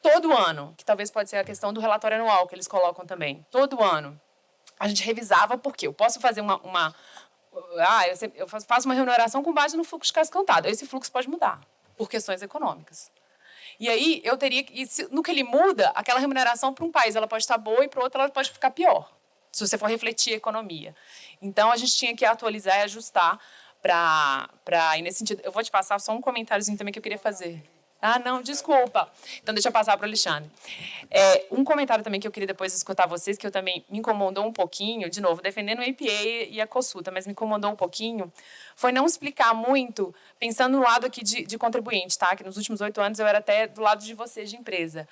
todo ano, que talvez pode ser a questão do relatório anual que eles colocam também. Todo ano. A gente revisava porque eu posso fazer eu faço uma remuneração com base no fluxo de caixa descontado. Esse fluxo pode mudar por questões econômicas. E aí eu teria que, no que ele muda, aquela remuneração para um país ela pode estar boa e para o outro ela pode ficar pior, se você for refletir a economia. Então a gente tinha que atualizar e ajustar para ir nesse sentido. Eu vou te passar só um comentáriozinho também que eu queria fazer. Ah, não, desculpa. Então, deixa eu passar para o Alexandre. Um comentário também que eu queria depois escutar vocês, que eu também me incomodou um pouquinho, de novo, defendendo o APA e a consulta, mas me incomodou um pouquinho, foi não explicar muito, pensando no lado aqui de contribuinte, tá? Que nos últimos 8 anos eu era até do lado de vocês, de empresa.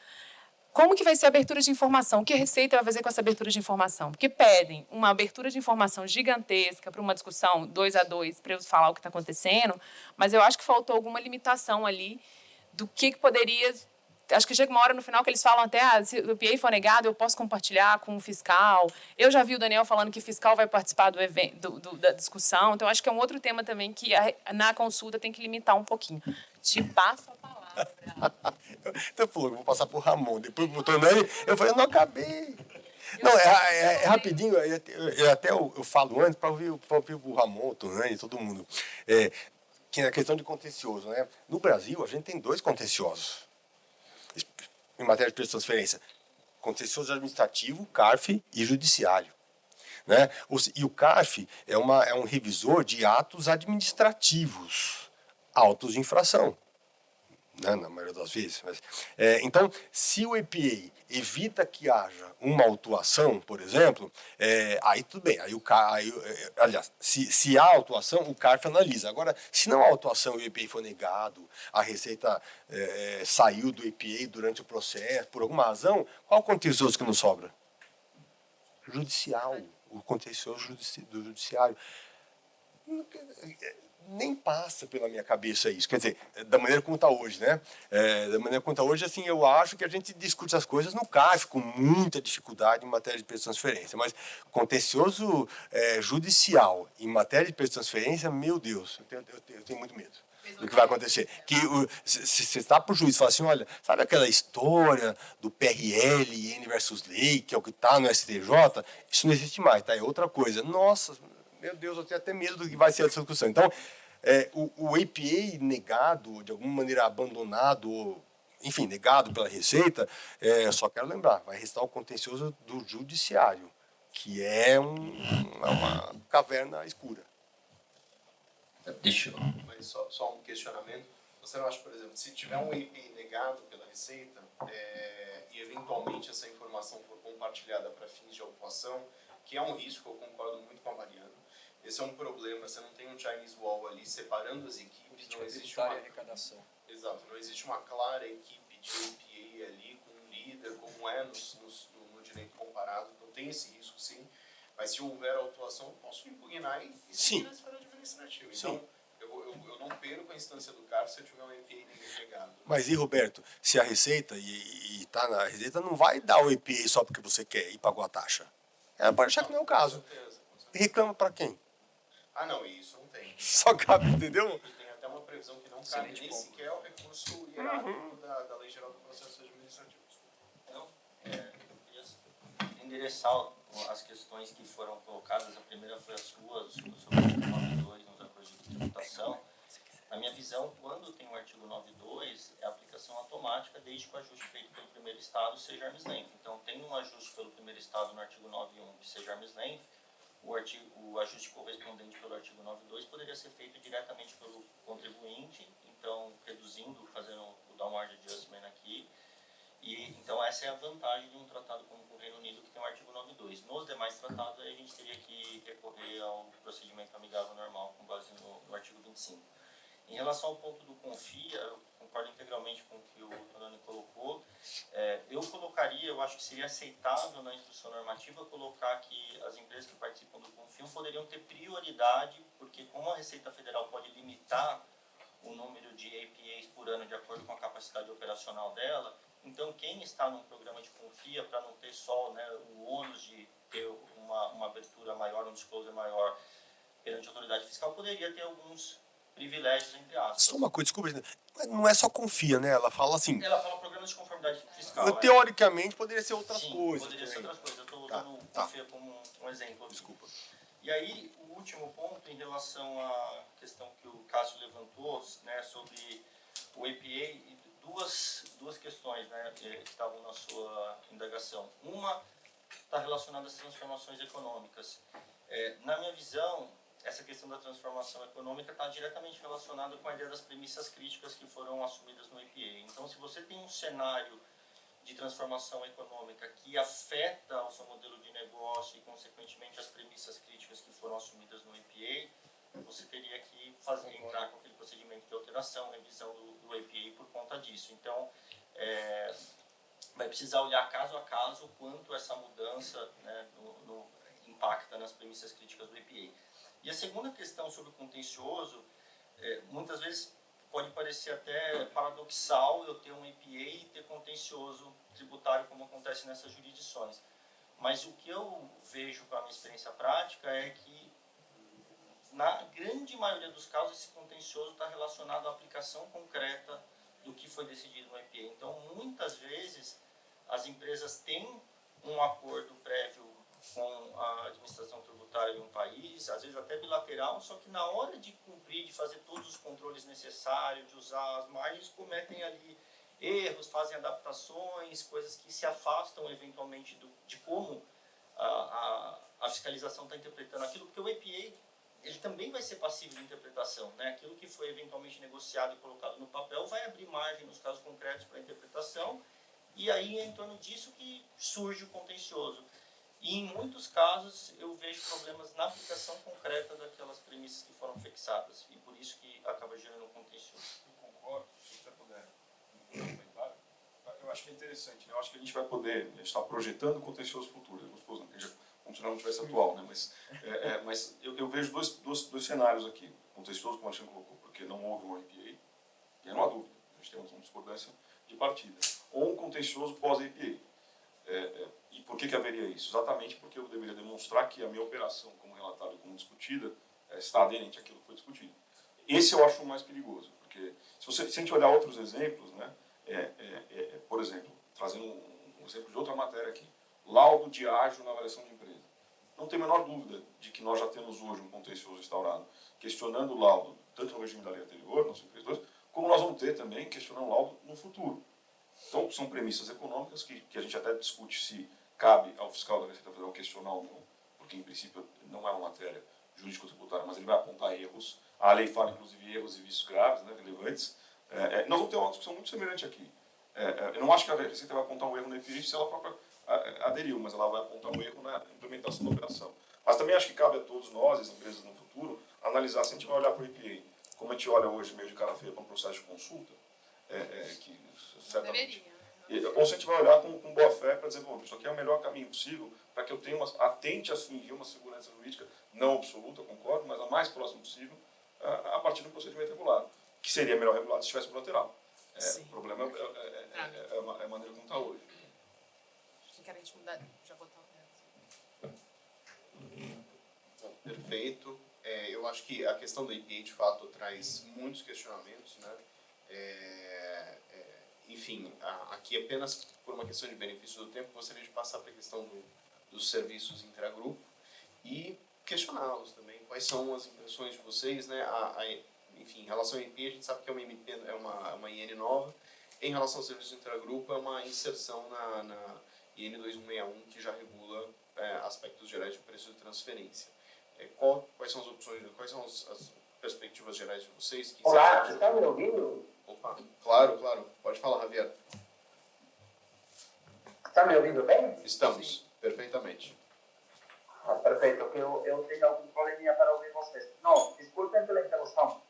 Como que vai ser a abertura de informação? O que a Receita vai fazer com essa abertura de informação? Porque pedem uma abertura de informação gigantesca para uma discussão 2 a 2, para eu falar o que está acontecendo, mas eu acho que faltou alguma limitação ali do que poderia Acho que chega uma hora no final que eles falam até, se o EPA for negado, eu posso compartilhar com o fiscal. Eu já vi o Daniel falando que o fiscal vai participar do evento, da discussão. Então, acho que é um outro tema também que na consulta tem que limitar um pouquinho. Te passo a palavra. Então, falou, eu vou passar pro Ramon, depois pro Tonani. Eu falei, eu não acabei. Não, é rapidinho, eu falo antes para ouvir o Ramon, o Tonani, todo mundo. Que é a questão de contencioso, né? No Brasil, a gente tem 2 contenciosos em matéria de transferência. Contencioso administrativo, CARF e judiciário. Né? E o CARF é um revisor de atos administrativos, autos de infração. Né, na maioria das vezes. Mas, então, se o EPA evita que haja uma autuação, por exemplo, aí tudo bem. Aliás, se há autuação, o CARF analisa. Agora, se não há autuação e o EPA foi negado, a Receita saiu do EPA durante o processo, por alguma razão, qual o contencioso que não sobra? Judicial. O contencioso do judiciário. Nem passa pela minha cabeça isso, quer dizer, da maneira como está hoje, né? Da maneira como está hoje, assim, eu acho que a gente discute as coisas no CARF com muita dificuldade em matéria de preço de transferência, mas contencioso judicial em matéria de preço de transferência, meu Deus, eu tenho muito medo do que vai acontecer. Que se você está para o juiz e fala assim, olha, sabe aquela história do PRL, N versus lei, que é o que está no STJ? Isso não existe mais, tá? É outra coisa. Nossa, meu Deus, eu tenho até medo do que vai ser essa discussão. Então, o EPA negado, de alguma maneira abandonado, ou, enfim, negado pela Receita, só quero lembrar, vai restar o contencioso do judiciário, que é uma caverna escura. Deixa eu... Mas só um questionamento. Você não acha, por exemplo, se tiver um EPA negado pela Receita e eventualmente essa informação for compartilhada para fins de autuação, que é um risco, eu concordo muito com a Mariana. Esse é um problema, você não tem um Chinese Wall ali separando as equipes, não existe uma arrecadação. Exato, não existe uma clara equipe de EPA ali com um líder, como é no direito comparado, então tem esse risco sim, mas se houver autuação, eu posso impugnar e seguir na esfera administrativa. Então, eu não perco a instância do CARF se eu tiver um EPA negado. Mas e, Roberto, se a Receita, e tá na Receita, não vai dar o EPA só porque você quer e pagou a taxa. Ela pode achar que não é o caso. Com certeza. E reclama para quem? Ah, não, isso não tem. Só cabe, entendeu? E tem até uma previsão que não cabe nem sequer o recurso hierárquico da Lei Geral do Processo Administrativo. Então, eu queria endereçar as questões que foram colocadas. A primeira foi a sua, sobre o artigo 92 nos acordos de tributação. Na minha visão, quando tem o artigo 92, é a aplicação automática, desde que o ajuste feito pelo primeiro estado seja arm's length. Então, tem um ajuste pelo primeiro estado no artigo 91 que seja arm's length, o ajuste correspondente pelo artigo 92 poderia ser feito diretamente pelo contribuinte, então reduzindo, fazendo o downward adjustment aqui. E, então essa é a vantagem de um tratado como o Reino Unido, que tem o artigo 92. Nos demais tratados, aí a gente teria que recorrer ao procedimento amigável normal, com base no artigo 25. Em relação ao ponto do CONFIA, eu concordo integralmente com o que o Tonani colocou. Eu colocaria, eu acho que seria aceitável na instrução normativa colocar que as empresas que participam do CONFIA poderiam ter prioridade, porque como a Receita Federal pode limitar o número de APAs por ano de acordo com a capacidade operacional dela, então quem está num programa de CONFIA, para não ter só, né, o ônus de ter uma abertura maior, um disclosure maior perante a autoridade fiscal, poderia ter alguns privilégios, entre aspas. Só uma coisa, desculpa, não é só confia, né? Ela fala assim... Ela fala programas de conformidade fiscal. Teoricamente, poderia ser outras Sim, coisas. Poderia ser outras coisas. Eu estou usando o confia como um exemplo. Desculpa. E aí, o último ponto, em relação à questão que o Cássio levantou, né, sobre o EPA, e duas questões, né, que estavam na sua indagação. Uma está relacionada às transformações econômicas. Na minha visão, essa questão da transformação econômica está diretamente relacionada com a ideia das premissas críticas que foram assumidas no EPA. Então, se você tem um cenário de transformação econômica que afeta o seu modelo de negócio e, consequentemente, as premissas críticas que foram assumidas no EPA, você teria que entrar com aquele procedimento de alteração, revisão do EPA por conta disso. Então, vai precisar olhar caso a caso quanto essa mudança, né, impacta nas premissas críticas do EPA. E a segunda questão sobre o contencioso, muitas vezes, pode parecer até paradoxal eu ter um APA e ter contencioso tributário, como acontece nessas jurisdições. Mas o que eu vejo com a minha experiência prática é que, na grande maioria dos casos, esse contencioso está relacionado à aplicação concreta do que foi decidido no APA. Então, muitas vezes, as empresas têm um acordo prévio com a administração tributária de um país, às vezes até bilateral, só que na hora de cumprir, de fazer todos os controles necessários, de usar as margens, cometem ali erros, fazem adaptações, coisas que se afastam eventualmente de como a fiscalização está interpretando aquilo, porque o APA ele também vai ser passível de interpretação, né? Aquilo que foi eventualmente negociado e colocado no papel vai abrir margem nos casos concretos para interpretação, e aí é em torno disso que surge o contencioso. E em muitos casos eu vejo problemas na aplicação concreta daquelas premissas que foram fixadas, e por isso que acaba gerando um contencioso. Eu concordo, se você puder comentar. Eu acho que é interessante, né? Eu acho que a gente vai poder, a gente está projetando o contencioso futuro, é gostoso, né? Como se não tivesse atual, né? Mas eu vejo dois cenários aqui. O contencioso, como a gente colocou, porque não houve um APA, e não há dúvida, a gente tem uma discordância de partida. Ou um contencioso pós-APA. E por que haveria isso? Exatamente porque eu deveria demonstrar que a minha operação, como relatada e como discutida, está aderente àquilo que foi discutido. Esse eu acho o mais perigoso, porque se a gente olhar outros exemplos, né, por exemplo, trazendo um exemplo de outra matéria aqui, laudo de ágio na avaliação de empresa. Não tem a menor dúvida de que nós já temos hoje um contencioso instaurado questionando o laudo, tanto no regime da lei anterior, no 532, como nós vamos ter também questionando o laudo no futuro. Então, são premissas econômicas que a gente até discute se cabe ao fiscal da Receita Federal questionar ou não, porque, em princípio, não é uma matéria jurídico-tributária, mas ele vai apontar erros. A lei fala, inclusive, erros e vícios graves, né, relevantes. Nós vamos ter uma discussão muito semelhante aqui. Eu não acho que a Receita vai apontar um erro no EPI se ela própria aderiu, mas ela vai apontar um erro na implementação da operação. Mas também acho que cabe a todos nós, as empresas no futuro, analisar, se a gente vai olhar para o EPA, como a gente olha hoje, meio de cara feia, para um processo de consulta, que certamente... Ou se a gente vai olhar com boa fé para dizer, bom, isso aqui é o melhor caminho possível para que eu tenha atente a fingir uma segurança jurídica não absoluta, concordo, mas a mais próxima possível, a partir do procedimento regulado, que seria melhor regulado se estivesse bilateral. O problema é a maneira como está hoje. Que a gente mudar, já botar Perfeito. Eu acho que a questão do APA, de fato, traz muitos questionamentos, né? Enfim, aqui apenas por uma questão de benefício do tempo, gostaria de passar para a questão dos serviços intragrupo e questioná-los também. Quais são as impressões de vocês, né? Enfim, em relação ao APA, a gente sabe que é uma MP, é uma IN nova. Em relação ao serviço intragrupo, é uma inserção na IN 2161, que já regula aspectos gerais de preço de transferência. Quais são as opções, quais são as perspectivas gerais de vocês? Olá, você está me ouvindo? Opa, claro. Pode falar, Javier. Está me ouvindo bem? Estamos, sim, perfeitamente. Perfeito, que eu tenho algum probleminha para ouvir vocês. Não, desculpem pela interrupção.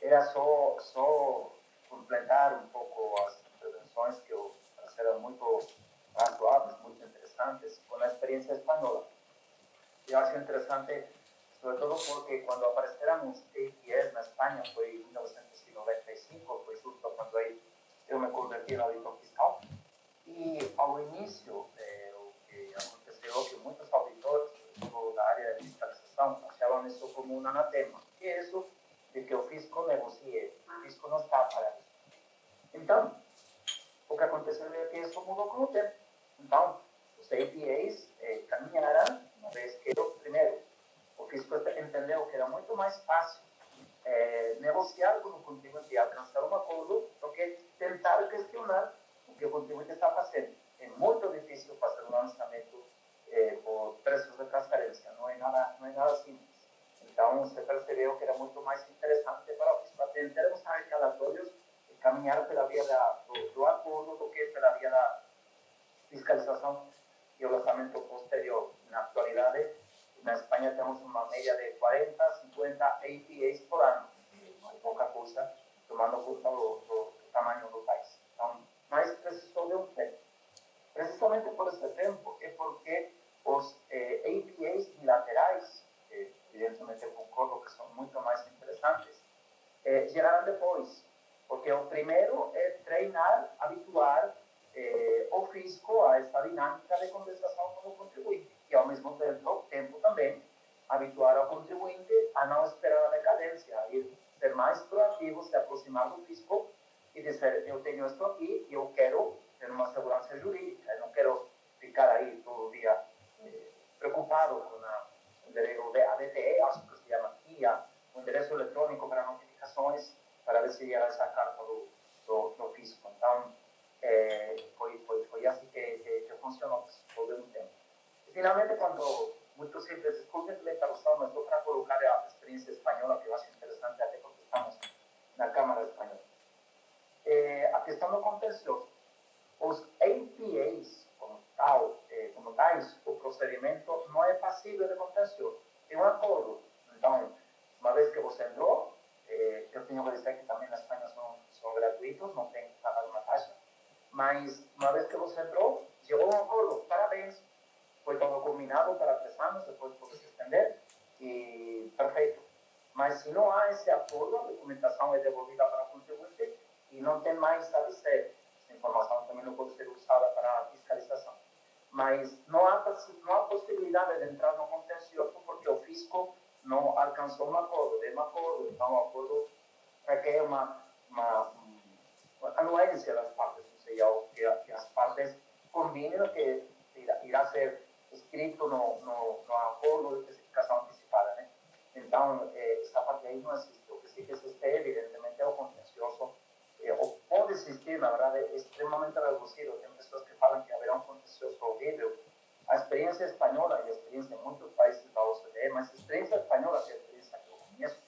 Era só completar um pouco as intervenções que eu trouxeram muito razoáveis, muito interessantes, com a experiência espanhola. Eu acho interessante, sobretudo porque quando apareceram os APS na Espanha, foi em 1995, foi justo quando aí eu me converti no auditor fiscal, e ao início, o que aconteceu é que muitos auditores, sobretudo da área de fiscalização, achavam isso como um anatema, que é isso de que o fisco negocie, o fisco não está para isso. Então, o que aconteceu é que isso mudou com o tempo. Então, os APAs caminharam, uma vez que primeiro, o fisco entendeu que era muito mais fácil negociar com o contribuinte e alcançar um acordo do que tentar questionar o que o contribuinte está fazendo. É muito difícil fazer um lançamento por preços de transferência, não é nada simples. Então, você percebeu que era muito mais interessante para o fisco, até em termos arrecadatórios, caminhar pela via do acordo do que pela via da fiscalização e o lançamento posterior. Na atualidade, na Espanha temos uma média de 40, 50 APAs por ano. Não é pouca coisa, tomando conta do tamanho do país. Então, mas precisou de um tempo. Precisamente por esse tempo é porque os APAs bilaterais, evidentemente eu concordo que são muito mais interessantes, geraram depois também habituar ao contribuinte a não esperar a decadência, a ser mais proativo, se aproximar do fisco e dizer, eu tenho isso aqui e eu quero ter uma segurança jurídica, eu não quero ficar aí todo dia preocupado com o endereço de ADTE, acho que se chama IA, o endereço eletrônico para notificações, para ver se ia essa carta do fisco. Então, foi assim que funcionou todo o tempo. E, finalmente, quando, muito simples, desculpem a interrupção, mas só para colocar a experiência espanhola, que eu acho interessante, até porque estamos na Câmara Espanhola. A questão do contencioso. Os APAs, como tais, o procedimento não é passível de contencioso. É um acordo. Então, uma vez que você entrou, eu tenho que dizer que também na Espanha são gratuitos, não tem que pagar uma taxa, mas uma vez que você entrou, chegou um acordo, parabéns, foi todo combinado para 3 anos, depois pode se estender, e perfeito. Mas se não há esse acordo, a documentação é devolvida para o contribuinte e não tem mais a dizer. Essa informação também não pode ser usada para a fiscalização. Mas não há possibilidade de entrar no contencioso porque o fisco não alcançou um acordo, então o acordo requer uma anuência das partes, ou seja, que as partes combinem que irá ser escrito no acordo de especificação antecipada, né? Então, essa parte aí não existe. O que sim que existe, evidentemente, é o contencioso, ou pode existir, na verdade, é extremamente reduzido. Tem pessoas que falam que haverá um contencioso horrível. A experiência espanhola e a experiência em muitos países da OCDE, mas a experiência espanhola, que é a experiência que eu conheço,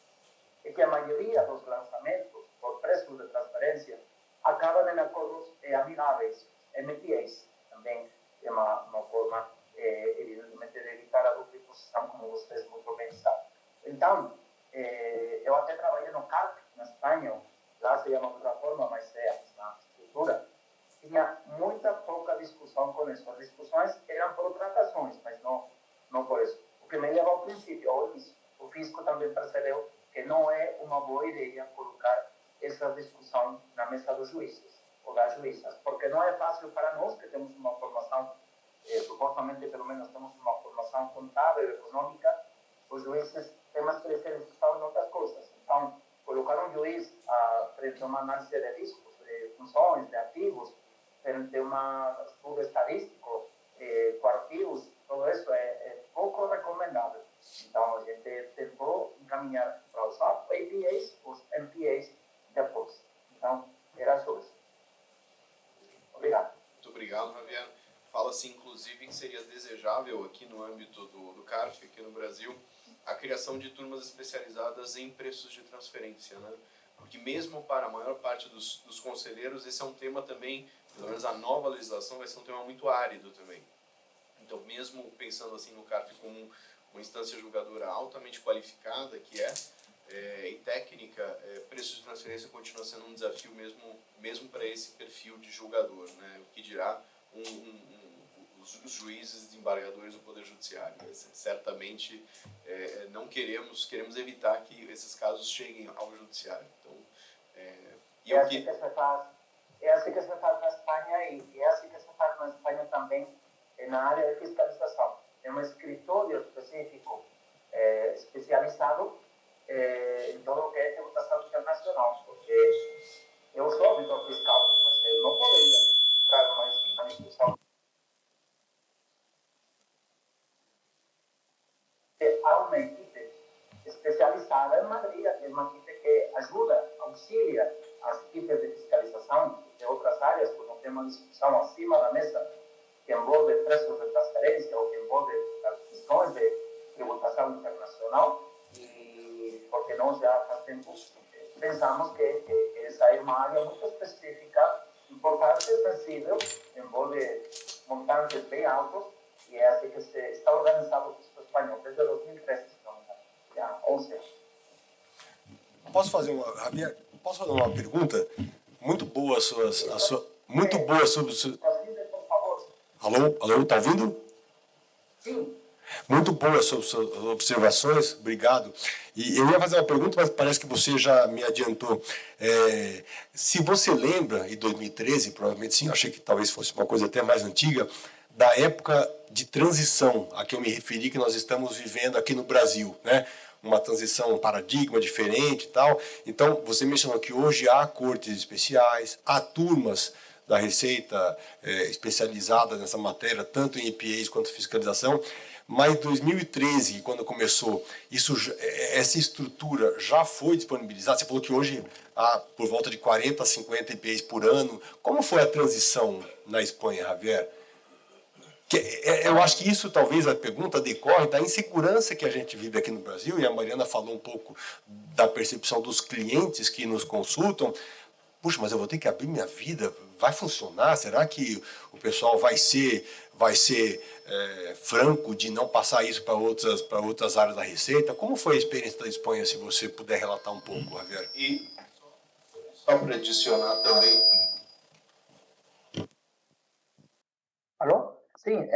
é que a maioria dos lançamentos, por preços de transferência, acabam em acordos amigáveis, MPAs, também é uma forma, evidentemente, de evitar a dupla imposição, como vocês muito bem sabem. Então, eu até trabalhei no CARP, na Espanha, lá se chama de outra forma, mas é a mesma estrutura. Tinha muita pouca discussão com isso. As discussões eram por tratações, mas não por isso. O que me leva ao princípio, o fisco também percebeu que não é uma boa ideia colocar essa discussão na mesa dos juízes ou das juízas, porque não é fácil para nós que temos uma formação, supostamente pelo menos temos uma formação contábil, econômica, os juízes têm uma experiência em outras coisas. Então, colocar um juiz frente a uma análise de riscos, de funções, de ativos, frente a um estudo estadístico, com artigos, tudo isso é pouco recomendável. Então, a gente tentou encaminhar para os APAs, os MPAs depois. Então, era só isso. Obrigado. Muito obrigado, Javier. Fala-se, inclusive, que seria desejável aqui no âmbito do CARF, aqui no Brasil, a criação de turmas especializadas em preços de transferência, né? Porque mesmo para a maior parte dos conselheiros, esse é um tema também, pelo menos a nova legislação, vai ser um tema muito árido também. Então, mesmo pensando assim no CARF como uma instância julgadora altamente qualificada, que e técnica, preço de transferência continua sendo um desafio mesmo para esse perfil de julgador, né? O que dirá os juízes, desembargadores do Poder Judiciário. Certamente queremos evitar que esses casos cheguem ao Judiciário. Então, é assim que se faz na Espanha e é assim que se faz na Espanha também na área de fiscalização. É um escritório específico especializado em todo o que é tributação internacional, porque eu sou auditor fiscal, mas eu não poderia entrar numa instituição. Há uma equipe especializada em Madrid, que é uma equipe que ajuda, auxilia as equipes de fiscalização de outras áreas, quando tem uma discussão acima da mesa que envolve preços de transferência ou que envolve as questões de tributação internacional, e porque nós já há tempo pensamos que essa é uma área muito específica, importante, sensível, envolve montantes bem altos, e é assim que está organizado o fisco espanhol desde 2013, já 11 anos. Posso fazer uma pergunta? Muito boa muito boa sobre o seu... Por favor. Alô, tá ouvindo? Sim. Muito boa as suas observações, obrigado. E eu ia fazer uma pergunta, mas parece que você já me adiantou. Se você lembra, em 2013, provavelmente sim, eu achei que talvez fosse uma coisa até mais antiga, da época de transição a que eu me referi, que nós estamos vivendo aqui no Brasil, né? Uma transição, um paradigma diferente e tal. Então, você mencionou que hoje há cortes especiais, há turmas da Receita especializadas nessa matéria, tanto em EPAs quanto fiscalização, mas em 2013, quando começou, essa estrutura já foi disponibilizada? Você falou que hoje há por volta de 40 a 50 EPAs por ano. Como foi a transição na Espanha, Javier? Eu acho que isso, talvez, a pergunta decorre da insegurança que a gente vive aqui no Brasil, e a Mariana falou um pouco da percepção dos clientes que nos consultam. Puxa, mas eu vou ter que abrir minha vida, vai funcionar? Será que o pessoal vai ser franco de não passar isso para outras áreas da Receita? Como foi a experiência da Espanha, se você puder relatar um pouco, Javier? E só para adicionar também... Alô? Sim,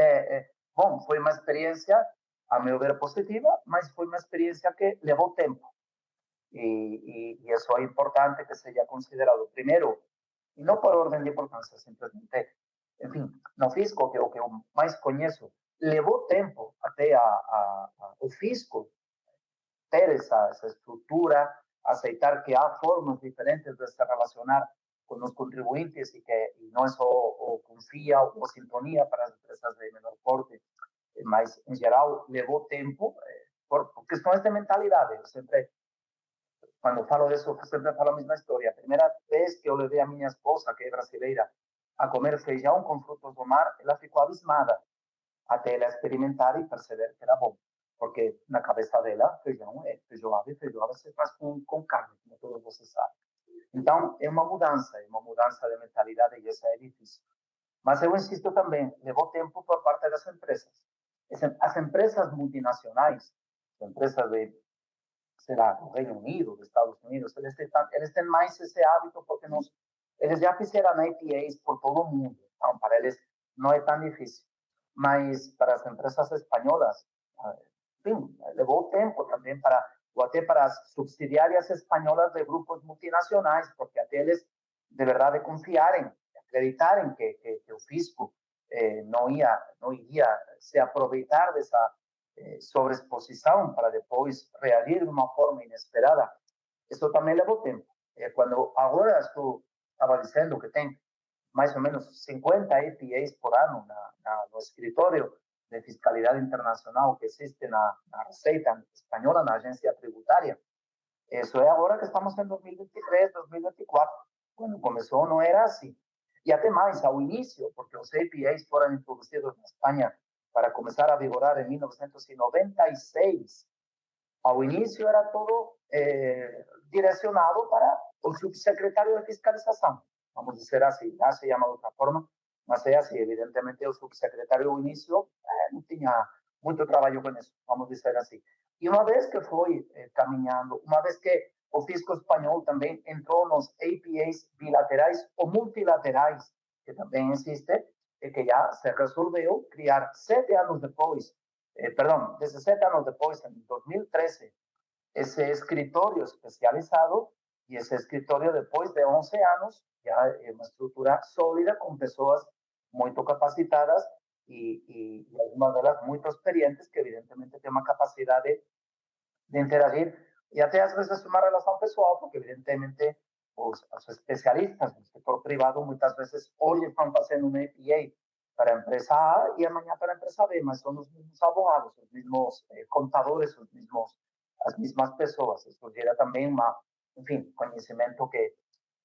bom, foi uma experiência, a meu ver, positiva, mas foi uma experiência que levou tempo. E isso é importante que seja considerado. Primeiro, e não por ordem de importância, simplesmente, enfim, no fisco, que é o que eu mais conheço, levou tempo até o fisco ter essa estrutura, aceitar que há formas diferentes de se relacionar com os contribuintes e não é só o confia ou sintonia para as empresas de menor porte, mas, em geral, levou tempo por questões de mentalidade. Eu sempre, quando falo disso, eu sempre falo a mesma história. A primeira vez que eu levei a minha esposa, que é brasileira, a comer feijão com frutos do mar, ela ficou abismada até ela experimentar e perceber que era bom. Porque na cabeça dela, feijão é feijoada, e feijoada se faz com carne, como todos vocês sabem. Então, é uma mudança de mentalidade e isso é difícil. Mas eu insisto também, levou tempo por parte das empresas. As empresas multinacionais, as empresas do Reino Unido, dos Estados Unidos, eles têm mais esse hábito porque eles já fizeram APAs por todo o mundo. Então, para eles não é tão difícil. Mas para as empresas espanholas, enfim, levou tempo também ou até para as subsidiárias espanholas de grupos multinacionais, porque até eles, de verdade, confiarem, acreditarem que o fisco não iria se aproveitar dessa sobreexposição para depois reagir de uma forma inesperada, isso também levou tempo. Quando agora estava dizendo que tem mais ou menos 50 EPAs por ano no escritório de fiscalidade internacional que existe na Receita Espanhola, na agência tributária. Isso é agora que estamos em 2023, 2024. Quando começou não era assim. E até mais, ao início, porque os EPAs foram introduzidos na Espanha para começar a vigorar em 1996, ao início era todo direcionado para o subsecretário de fiscalização. Vamos dizer assim, já se chama de outra forma, mas é assim, evidentemente o subsecretário ao início não tinha muito trabalho com isso, vamos dizer assim. E uma vez que foi caminhando, uma vez que o fisco espanhol também entrou nos APAs bilaterais ou multilaterais, que também existe, e que já se resolveu criar 7 anos depois, 17 anos depois, em 2013, esse escritório especializado, e esse escritório, depois de 11 anos, já é uma estrutura sólida, com pessoas muito capacitadas e algumas delas muito experientes, que evidentemente têm uma capacidade de interagir e até às vezes uma relação pessoal, porque evidentemente os especialistas do setor privado muitas vezes hoje estão fazendo um EPA para a empresa A e amanhã para a empresa B, mas são os mesmos abogados, os mesmos contadores, as mesmas pessoas. Isso gera também enfim, conhecimento que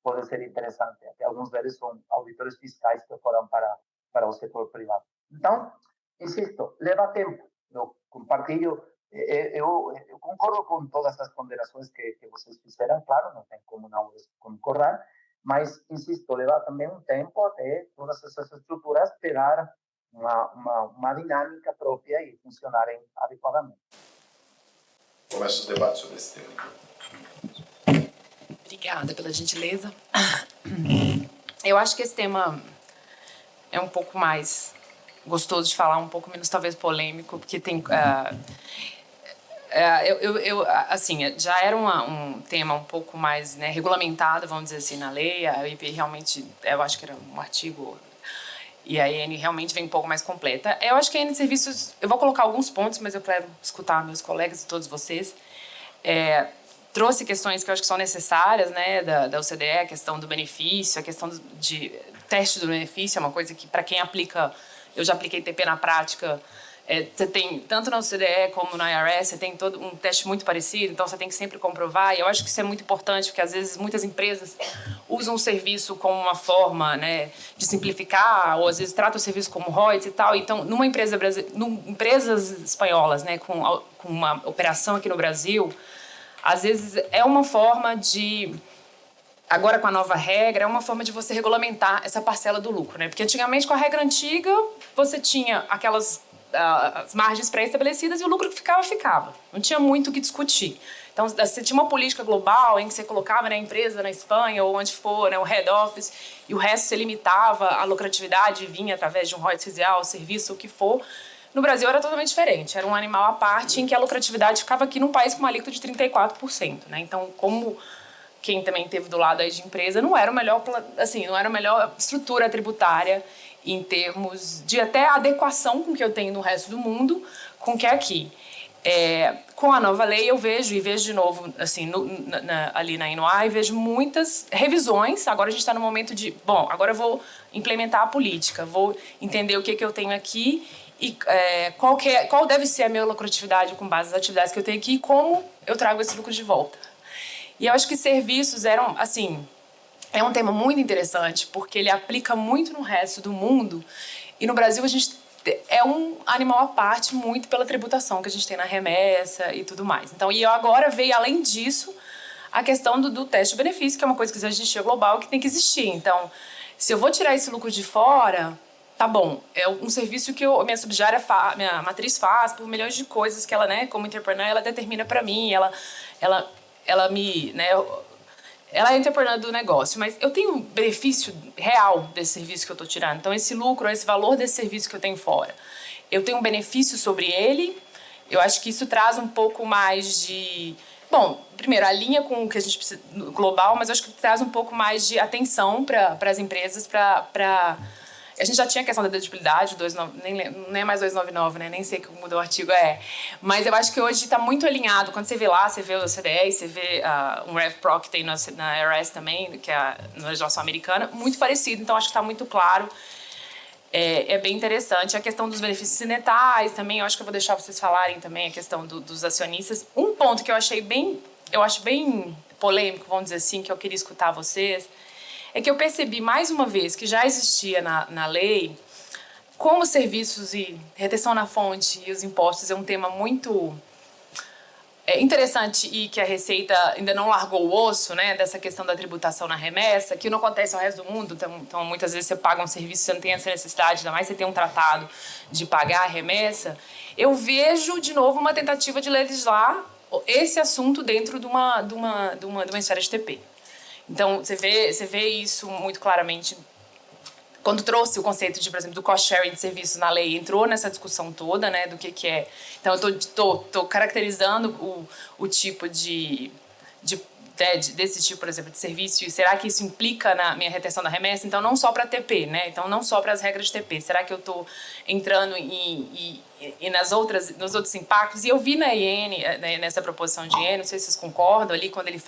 pode ser interessante. Até alguns deles são auditores fiscais que foram para o setor privado. Então, insisto, leva tempo. Eu compartilho, eu concordo com todas as ponderações que vocês fizeram, claro, não tem como não concordar, mas, insisto, leva também um tempo até todas essas estruturas pegar uma dinâmica própria e funcionarem adequadamente. Começa os debates sobre esse tema. Obrigada pela gentileza. Eu acho que esse tema é um pouco mais gostoso de falar, um pouco menos talvez polêmico, porque tem assim, já era um tema um pouco mais, né, regulamentado, vamos dizer assim, na lei. A IP realmente, eu acho que era um artigo E a EN realmente vem um pouco mais completa. Eu acho que a EN Serviços, eu vou colocar alguns pontos, mas eu quero escutar meus colegas e todos vocês. Trouxe questões que eu acho que são necessárias, né, da OCDE, a questão do benefício, a questão de teste do benefício, é uma coisa que, para quem aplica, eu já apliquei TP na prática, você tem, tanto na OCDE como na IRS, você tem todo um teste muito parecido, então você tem que sempre comprovar, e eu acho que isso é muito importante, porque às vezes muitas empresas usam o serviço como uma forma, né, de simplificar, ou às vezes tratam o serviço como royalties e tal, então empresas espanholas, né, com uma operação aqui no Brasil, às vezes é uma forma de, agora com a nova regra, é uma forma de você regulamentar essa parcela do lucro, né? Porque antigamente, com a regra antiga, você tinha aquelas as margens pré-estabelecidas e o lucro que ficava. Não tinha muito o que discutir. Então, você tinha uma política global em que você colocava, né, a empresa na Espanha ou onde for, né, o head office, e o resto você limitava, a lucratividade vinha através de um royalties residual, serviço, o que for. No Brasil era totalmente diferente. Era um animal à parte em que a lucratividade ficava aqui num país com uma alíquota de 34%. Né? Então, como quem também teve do lado aí de empresa, não era a melhor estrutura tributária em termos de até adequação com o que eu tenho no resto do mundo com o que é aqui. Com a nova lei eu vejo de novo assim, ali na INOI, vejo muitas revisões. Agora a gente está no momento de, agora eu vou implementar a política, vou entender o que eu tenho aqui e qual deve ser a minha lucratividade com base nas atividades que eu tenho aqui e como eu trago esse lucro de volta. E eu acho que serviços eram, assim, é um tema muito interessante, porque ele aplica muito no resto do mundo, e no Brasil a gente é um animal à parte muito pela tributação que a gente tem na remessa e tudo mais. Então, e agora veio, além disso, a questão do teste de benefício, que é uma coisa que já existia global, que tem que existir. Então, se eu vou tirar esse lucro de fora, tá bom, é um serviço que minha subsidiária, minha matriz faz por milhões de coisas que ela, né, como entrepreneur, ela determina para mim, ela me, né, ela é entrepreneur do negócio, mas eu tenho um benefício real desse serviço que eu estou tirando. Então, esse lucro, esse valor desse serviço que eu tenho fora, eu tenho um benefício sobre ele. Eu acho que isso traz um pouco mais de... Bom, primeiro, alinha com o que a gente precisa global, mas eu acho que traz um pouco mais de atenção para as empresas, para... A gente já tinha a questão da dedutibilidade, nem é mais 299, né? Nem sei como mudou o artigo, Mas eu acho que hoje está muito alinhado. Quando você vê lá, você vê o CDE, você vê um RevPro que tem na IRS também, que é a legislação americana, muito parecido. Então, acho que está muito claro. É bem interessante. A questão dos benefícios cinetais também, eu acho que eu vou deixar vocês falarem também, a questão dos acionistas. Um ponto que eu acho bem polêmico, vamos dizer assim, que eu queria escutar vocês, é que eu percebi, mais uma vez, que já existia na lei, como serviços e retenção na fonte e os impostos é um tema muito interessante e que a Receita ainda não largou o osso, né, dessa questão da tributação na remessa, que não acontece no resto do mundo. Então, muitas vezes você paga um serviço, você não tem essa necessidade, ainda mais você tem um tratado de pagar a remessa. Eu vejo, de novo, uma tentativa de legislar esse assunto dentro de uma esfera de TP. Então, você vê isso muito claramente. Quando trouxe o conceito de, por exemplo, do cost sharing de serviços na lei, entrou nessa discussão toda, né, do que é. Então, eu tô caracterizando o tipo desse tipo, por exemplo, de serviço, e será que isso implica na minha retenção da remessa? Então, não só para TP, né? Então, não só para as regras de TP. Será que eu estou entrando nos outros impactos? E eu vi na IN, nessa proposição de IN, não sei se vocês concordam ali, quando ele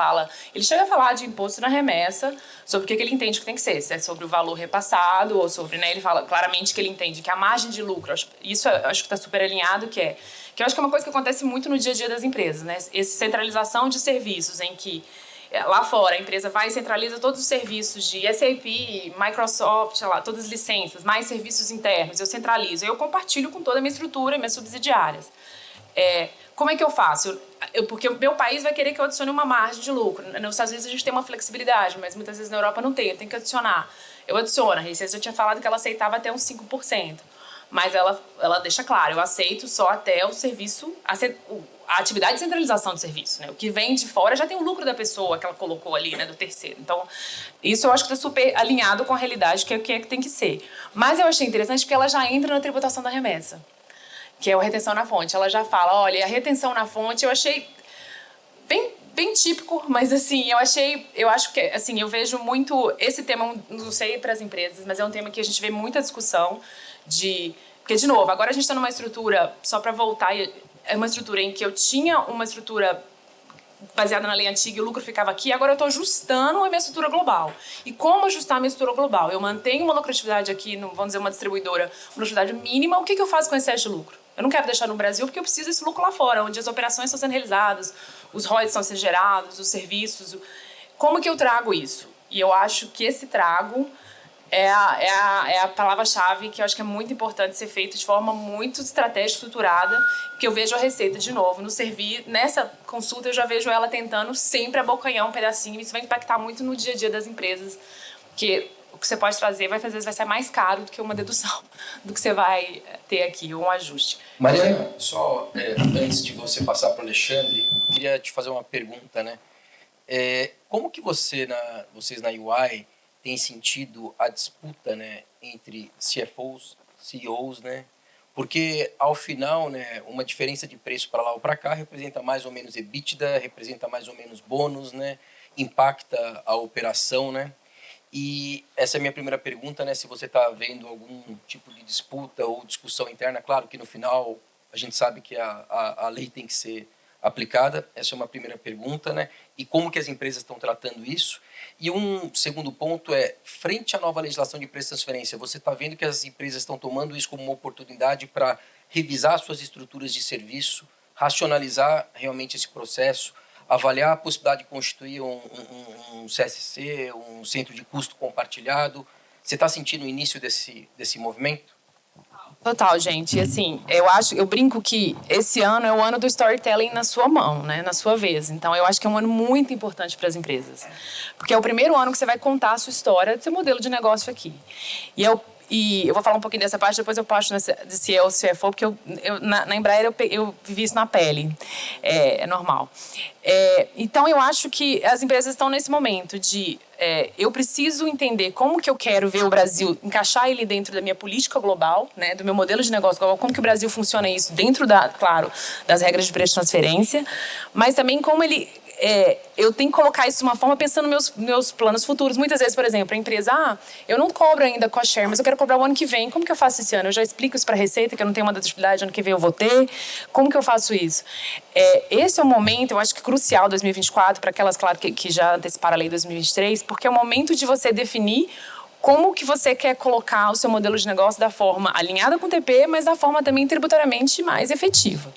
chega a falar de imposto na remessa, sobre o que ele entende que tem que ser, se é sobre o valor repassado ou sobre, né, ele fala claramente que ele entende que a margem de lucro, isso eu acho que está super alinhado, que eu acho que é uma coisa que acontece muito no dia a dia das empresas, né? Essa centralização de serviços em que lá fora a empresa vai e centraliza todos os serviços de SAP, Microsoft, todas as licenças, mais serviços internos, eu centralizo, eu compartilho com toda a minha estrutura, minhas subsidiárias. Como é que eu faço? Porque o meu país vai querer que eu adicione uma margem de lucro. Nos Estados Unidos a gente tem uma flexibilidade, mas muitas vezes na Europa não tem, eu tenho que adicionar. Eu adiciono, a Receita já tinha falado que ela aceitava até uns 5%. Mas ela deixa claro, eu aceito só até o serviço, a atividade de centralização do serviço, né? O que vem de fora já tem o lucro da pessoa que ela colocou ali, né, do terceiro. Então, isso eu acho que está super alinhado com a realidade, que é o que tem que ser. Mas eu achei interessante porque ela já entra na tributação da remessa, que é a retenção na fonte. Ela já fala, olha, a retenção na fonte eu achei bem típico, mas assim, eu acho que, assim, eu vejo muito esse tema, não sei para as empresas, mas é um tema que a gente vê muita discussão porque, de novo, agora a gente está numa estrutura, só para voltar, é uma estrutura em que eu tinha uma estrutura baseada na lei antiga e o lucro ficava aqui, agora eu estou ajustando a minha estrutura global. E como ajustar a minha estrutura global? Eu mantenho uma lucratividade aqui, vamos dizer, uma distribuidora, uma lucratividade mínima, o que eu faço com esse excesso de lucro? Eu não quero deixar no Brasil porque eu preciso desse lucro lá fora, onde as operações estão sendo realizadas, os royalties estão sendo gerados, os serviços. Como que eu trago isso? E eu acho que esse trago é a palavra-chave que eu acho que é muito importante ser feito de forma muito estratégica, estruturada, porque eu vejo a receita de novo no nessa consulta eu já vejo ela tentando sempre abocanhar um pedacinho, isso vai impactar muito no dia a dia das empresas, porque o que você pode trazer às vezes vai ser mais caro do que uma dedução, do que você vai ter aqui, um ajuste. Mariana, só antes de você passar para o Alexandre, eu queria te fazer uma pergunta, né? Como que vocês na UI têm sentido a disputa, né, entre CFOs, CEOs, né? Porque ao final, né, uma diferença de preço para lá ou para cá representa mais ou menos EBITDA, representa mais ou menos bônus, né? Impacta a operação, né? E essa é a minha primeira pergunta, né? Se você está vendo algum tipo de disputa ou discussão interna, claro que no final a gente sabe que a lei tem que ser aplicada. Essa é uma primeira pergunta, né? E como que as empresas estão tratando isso? E um segundo ponto é, frente à nova legislação de preço de transferência, você está vendo que as empresas estão tomando isso como uma oportunidade para revisar suas estruturas de serviço, racionalizar realmente esse processo, avaliar a possibilidade de constituir um CSC, um centro de custo compartilhado? Você está sentindo o início desse movimento? Total, gente. Assim, eu brinco que esse ano é o ano do storytelling na sua mão, né? Na sua vez. Então, eu acho que é um ano muito importante para as empresas. Porque é o primeiro ano que você vai contar a sua história, do seu modelo de negócio aqui. E eu vou falar um pouquinho dessa parte, depois eu passo de CEO, CFO, porque na Embraer eu vivi isso na pele. É normal. Então, eu acho que as empresas estão nesse momento de... eu preciso entender como que eu quero ver o Brasil, encaixar ele dentro da minha política global, né, do meu modelo de negócio global, como que o Brasil funciona isso dentro, claro, das regras de preço de transferência, mas também como ele... eu tenho que colocar isso de uma forma pensando nos meus planos futuros. Muitas vezes, por exemplo, a empresa, eu não cobro ainda cost share, mas eu quero cobrar o ano que vem. Como que eu faço esse ano? Eu já explico isso para a Receita, que eu não tenho uma dedutibilidade, ano que vem eu vou ter. Como que eu faço isso? Esse é o momento, eu acho que crucial, 2024, para aquelas, claro, que já anteciparam a lei 2023, porque é o momento de você definir como que você quer colocar o seu modelo de negócio da forma alinhada com o TP, mas da forma também tributariamente mais efetiva.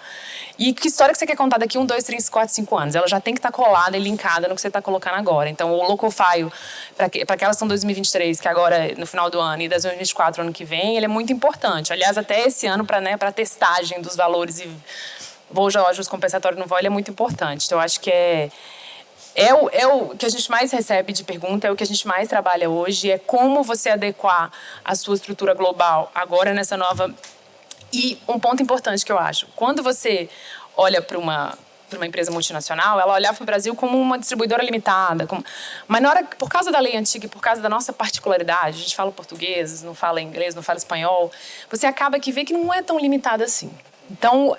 E que história que você quer contar daqui 1, 2, 3, 4, 5 anos? Ela já tem que estar colada e linkada no que você está colocando agora. Então, o Locofile, para aquelas que são 2023, que agora é no final do ano, e 2024, ano que vem, ele é muito importante. Aliás, até esse ano, para testagem dos valores e voo já ajuste compensatório no voo, ele é muito importante. Então, eu acho que o que a gente mais recebe de pergunta, é o que a gente mais trabalha hoje, é como você adequar a sua estrutura global agora nessa nova... E um ponto importante que eu acho, quando você olha para uma empresa multinacional, ela olhava para o Brasil como uma distribuidora limitada. Mas na hora, por causa da lei antiga e por causa da nossa particularidade, a gente fala português, não fala inglês, não fala espanhol, você acaba que vê que não é tão limitada assim. Então,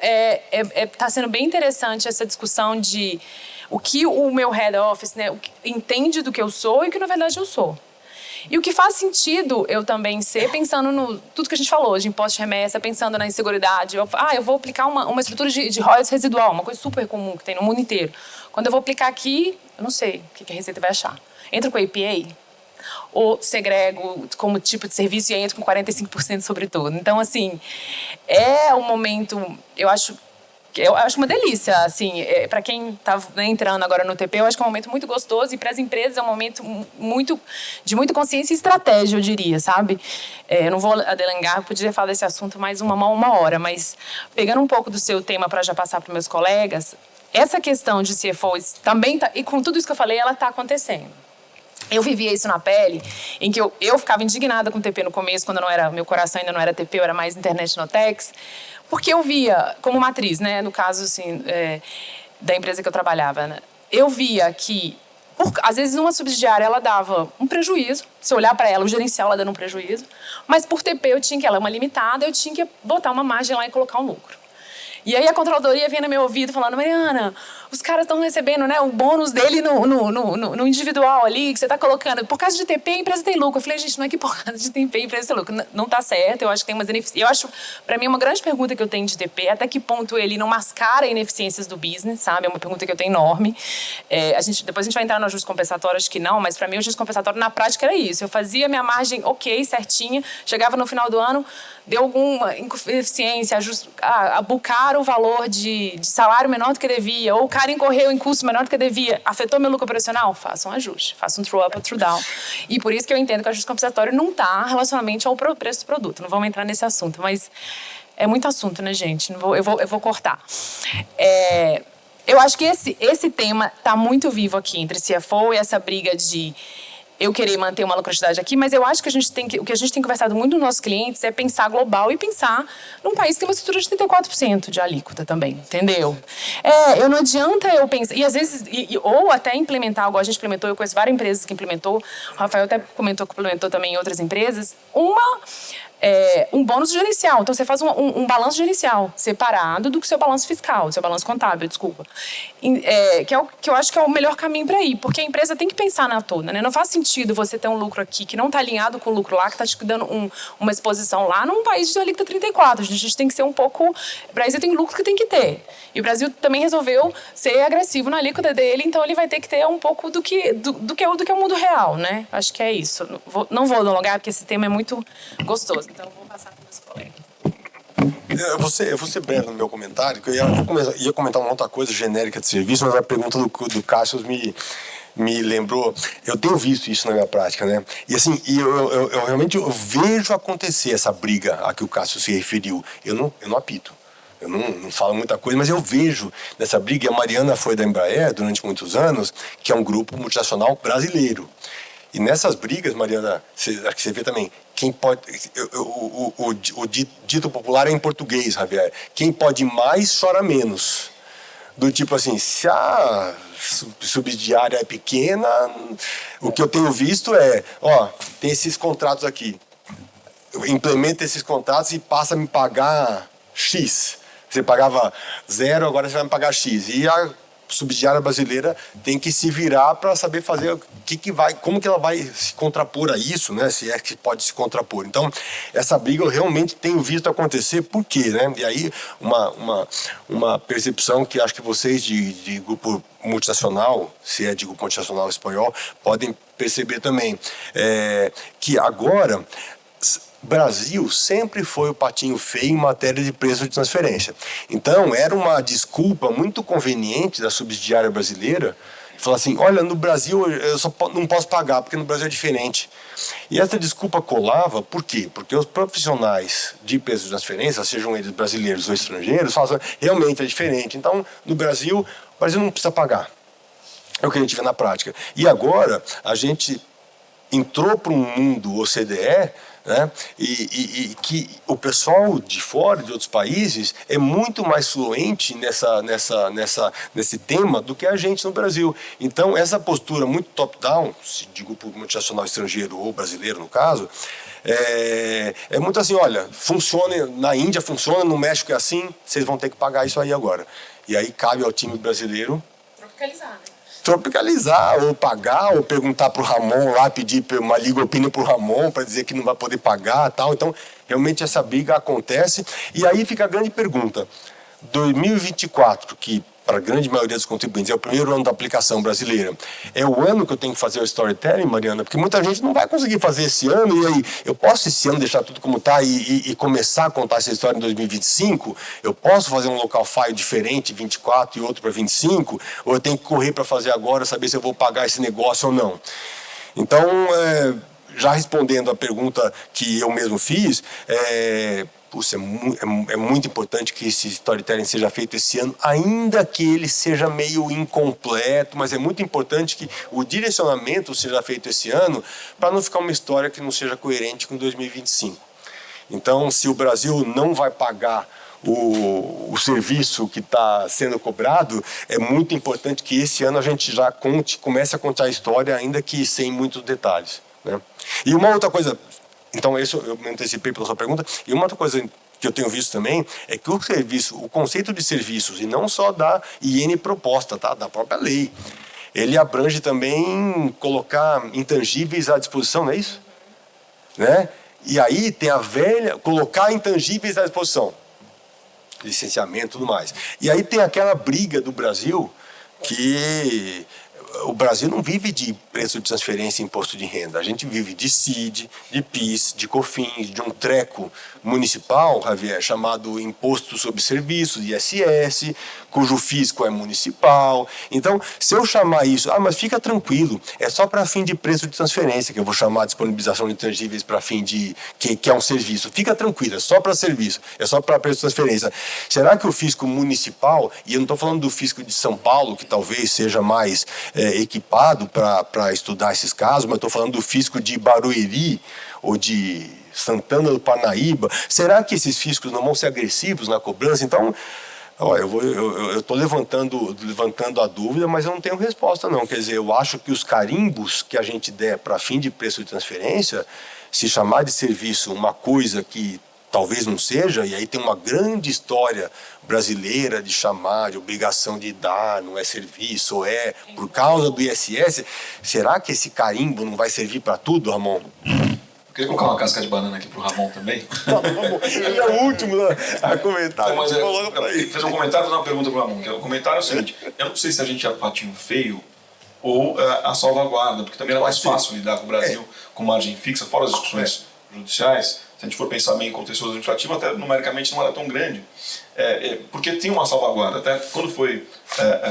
tá sendo bem interessante essa discussão de o que o meu head office, né, entende do que eu sou e o que, na verdade, eu sou. E o que faz sentido eu também ser, pensando no tudo que a gente falou, de imposto de remessa, pensando na inseguridade. Eu vou aplicar uma estrutura de royalties residual, uma coisa super comum que tem no mundo inteiro. Quando eu vou aplicar aqui, eu não sei o que a Receita vai achar. Entra com a APA ou segrego como tipo de serviço e entra com 45% sobre tudo. Então, assim, é um momento, eu acho uma delícia, assim, para quem está entrando agora no TP, eu acho que é um momento muito gostoso, e para as empresas é um momento de muita consciência e estratégia, eu diria, sabe? Eu não vou adelangar, eu poderia falar desse assunto mais uma hora, mas pegando um pouco do seu tema para já passar para meus colegas, essa questão de CFOs também tá, e com tudo isso que eu falei, ela está acontecendo. Eu vivia isso na pele, em que eu ficava indignada com o TP no começo, quando meu coração ainda não era TP, eu era mais internet Notex, porque eu via, como matriz, né, no caso assim, da empresa que eu trabalhava, né, eu via que, às vezes, uma subsidiária ela dava um prejuízo, se eu olhar para ela, o gerencial ela dando um prejuízo, mas por TP ela é uma limitada, eu tinha que botar uma margem lá e colocar um lucro. E aí a controladoria vinha no meu ouvido falando, Mariana, os caras estão recebendo, né, o bônus dele no individual ali, que você está colocando. Por causa de TP, a empresa tem lucro. Eu falei, gente, não é que por causa de TP a empresa tem lucro. Não está certo, eu acho que tem umas ineficiências. Eu acho, para mim, uma grande pergunta que eu tenho de TP, até que ponto ele não mascara ineficiências do business, sabe? É uma pergunta que eu tenho enorme. Depois a gente vai entrar no ajuste compensatório, acho que não, mas para mim o ajuste compensatório na prática era isso. Eu fazia minha margem ok, certinha, chegava no final do ano, deu alguma ineficiência, bucaram o valor de salário menor do que devia, ou o cara incorreu em custo menor do que devia, afetou meu lucro operacional? Faça um ajuste, faça um true up ou true down. E por isso que eu entendo que o ajuste compensatório não está relacionalmente ao preço do produto. Não vamos entrar nesse assunto, mas é muito assunto, né, gente? Eu vou cortar. Eu acho que esse tema está muito vivo aqui entre CFO e essa briga de eu querer manter uma lucratividade aqui, mas eu acho que o que a gente tem conversado muito com nossos clientes é pensar global e pensar num país que tem uma estrutura de 34% de alíquota também, entendeu? Não adianta eu pensar, e às vezes, ou até implementar, igual a gente implementou, eu conheço várias empresas que implementou, o Rafael até comentou que implementou também em outras empresas, um bônus gerencial. Então, você faz um balanço gerencial separado do que o seu balanço fiscal, do seu balanço contábil, desculpa. Que eu acho que é o melhor caminho para ir, porque a empresa tem que pensar na toda, né? Não faz sentido você ter um lucro aqui que não está alinhado com o lucro lá, que está te dando uma exposição lá num país de alíquota 34. A gente tem que ser um pouco... O Brasil tem lucro que tem que ter. E o Brasil também resolveu ser agressivo na alíquota dele, então ele vai ter que ter um pouco do que é o mundo real, né? Acho que é isso. Não vou alongar, porque esse tema é muito gostoso. Então, eu vou passar para os colegas. Eu vou ser breve no meu comentário, que eu ia comentar uma outra coisa genérica de serviço, mas a pergunta do Cássio me lembrou. Eu tenho visto isso na minha prática, né? E assim, eu realmente vejo acontecer essa briga a que o Cássio se referiu. Eu não apito. Eu não falo muita coisa, mas eu vejo nessa briga. E a Mariana foi da Embraer durante muitos anos, que é um grupo multinacional brasileiro. E nessas brigas, Mariana, acho que você vê também, quem pode... O dito popular é em português, Javier. Quem pode mais, chora menos. Do tipo assim, se a subsidiária é pequena, o que eu tenho visto tem esses contratos aqui. Implementa esses contratos e passa a me pagar X. Você pagava 0, agora você vai me pagar X. E a subsidiária brasileira tem que se virar para saber fazer como que ela vai se contrapor a isso, né? Se é que pode se contrapor. Então, essa briga eu realmente tenho visto acontecer. Por quê, né? E aí, uma percepção que acho que vocês de grupo multinacional, se é de grupo multinacional espanhol, podem perceber também. Que agora... Brasil sempre foi o patinho feio em matéria de preço de transferência. Então, era uma desculpa muito conveniente da subsidiária brasileira falar assim, olha, no Brasil eu só não posso pagar, porque no Brasil é diferente. E essa desculpa colava, por quê? Porque os profissionais de preço de transferência, sejam eles brasileiros ou estrangeiros, falam assim, realmente é diferente. Então, no Brasil, o Brasil não precisa pagar. É o que a gente vê na prática. E agora, a gente entrou para um mundo OCDE, né? E que o pessoal de fora, de outros países, é muito mais fluente nesse tema do que a gente no Brasil. Então, essa postura muito top-down, de grupo multinacional estrangeiro ou brasileiro, no caso, é muito assim, olha, funciona, na Índia funciona, no México é assim, vocês vão ter que pagar isso aí agora. E aí cabe ao time brasileiro tropicalizar, ou pagar, ou perguntar para o Ramon lá, pedir uma legal opinion para o Ramon para dizer que não vai poder pagar, tal. Então, realmente essa briga acontece. E aí fica a grande pergunta. 2024, que para a grande maioria dos contribuintes é o primeiro ano da aplicação brasileira, é o ano que eu tenho que fazer o storytelling, Mariana? Porque muita gente não vai conseguir fazer esse ano, e aí eu posso esse ano deixar tudo como está e começar a contar essa história em 2025? Eu posso fazer um local file diferente, 24 e outro para 25? Ou eu tenho que correr para fazer agora, saber se eu vou pagar esse negócio ou não? Então, já respondendo a pergunta que eu mesmo fiz, é muito importante que esse storytelling seja feito esse ano, ainda que ele seja meio incompleto, mas é muito importante que o direcionamento seja feito esse ano para não ficar uma história que não seja coerente com 2025. Então, se o Brasil não vai pagar o serviço que está sendo cobrado, é muito importante que esse ano a gente já comece a contar a história, ainda que sem muitos detalhes, né? E uma outra coisa... Então, isso eu me antecipei pela sua pergunta. E uma outra coisa que eu tenho visto também, é que o conceito de serviços, e não só da IN proposta, tá? Da própria lei, ele abrange também colocar intangíveis à disposição, não é isso? Né? E aí tem a velha, colocar intangíveis à disposição, licenciamento e tudo mais. E aí tem aquela briga do Brasil, que o Brasil não vive de preço de transferência e imposto de renda. A gente vive de CID, de PIS, de COFINS, de um treco municipal, Javier, chamado Imposto sobre Serviços, ISS, cujo fisco é municipal. Então, se eu chamar isso, mas fica tranquilo, é só para fim de preço de transferência que eu vou chamar a disponibilização de intangíveis para fim de, que é um serviço. Fica tranquilo, é só para serviço, é só para preço de transferência. Será que o fisco municipal, e eu não estou falando do fisco de São Paulo, que talvez seja mais equipado para estudar esses casos, mas estou falando do fisco de Barueri ou de Santana do Parnaíba, será que esses fiscos não vão ser agressivos na cobrança? Então, eu estou levantando a dúvida, mas eu não tenho resposta não. Quer dizer, eu acho que os carimbos que a gente der para fim de preço de transferência, se chamar de serviço uma coisa que talvez não seja, e aí tem uma grande história brasileira de chamar, de obrigação de dar, não é serviço, ou é por causa do ISS, será que esse carimbo não vai servir para tudo, Ramon? Eu queria colocar uma casca de banana aqui pro Ramon também. Ele é o último a comentar. Mas fez um comentário, fazer uma pergunta pro Ramon. O comentário é o seguinte: eu não sei se a gente é patinho feio ou a salvaguarda, porque também era mais fácil lidar com o Brasil com margem fixa, fora as discussões judiciais. Se a gente for pensar bem em contexto administrativo, até numericamente não era tão grande. Porque tinha uma salvaguarda. Até quando foi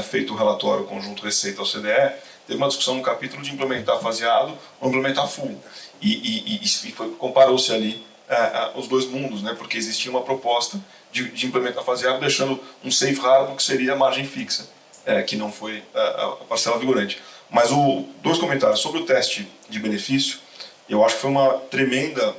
feito o relatório conjunto Receita ao CDE, teve uma discussão no capítulo de implementar faseado ou implementar full. E comparou-se ali os dois mundos, né? Porque existia uma proposta de implementar faseado, deixando um safe harbor que seria a margem fixa, que não foi a parcela vigorante. Mas dois comentários sobre o teste de benefício. Eu acho que foi uma tremenda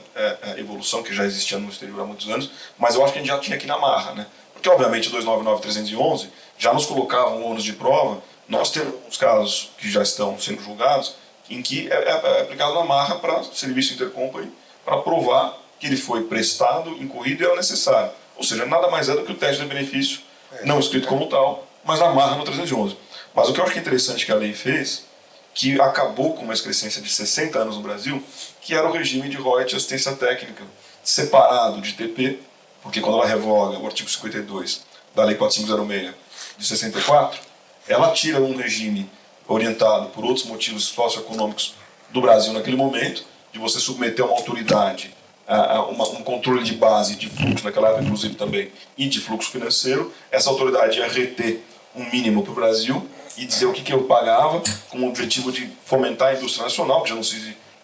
evolução que já existia no exterior há muitos anos, mas eu acho que a gente já tinha aqui na marra, né? Porque, obviamente, o 299-311 já nos colocava um ônus de prova. Nós temos uns casos que já estão sendo julgados em que é aplicado na marra para serviço intercompany para provar que ele foi prestado, incorrido e era necessário. Ou seja, nada mais é do que o teste de benefício, não escrito como tal, mas na marra no 311. Mas o que eu acho que é interessante que a lei fez, que acabou com uma excrescência de 60 anos no Brasil, que era o regime de royalties e assistência técnica, separado de TP, porque quando ela revoga o artigo 52 da Lei 4506 de 64, ela tira um regime orientado por outros motivos socioeconômicos do Brasil naquele momento, de você submeter uma autoridade a um controle de base de fluxo, naquela época inclusive também, e de fluxo financeiro. Essa autoridade ia reter um mínimo para o Brasil e dizer o que eu pagava, com o objetivo de fomentar a indústria nacional, que já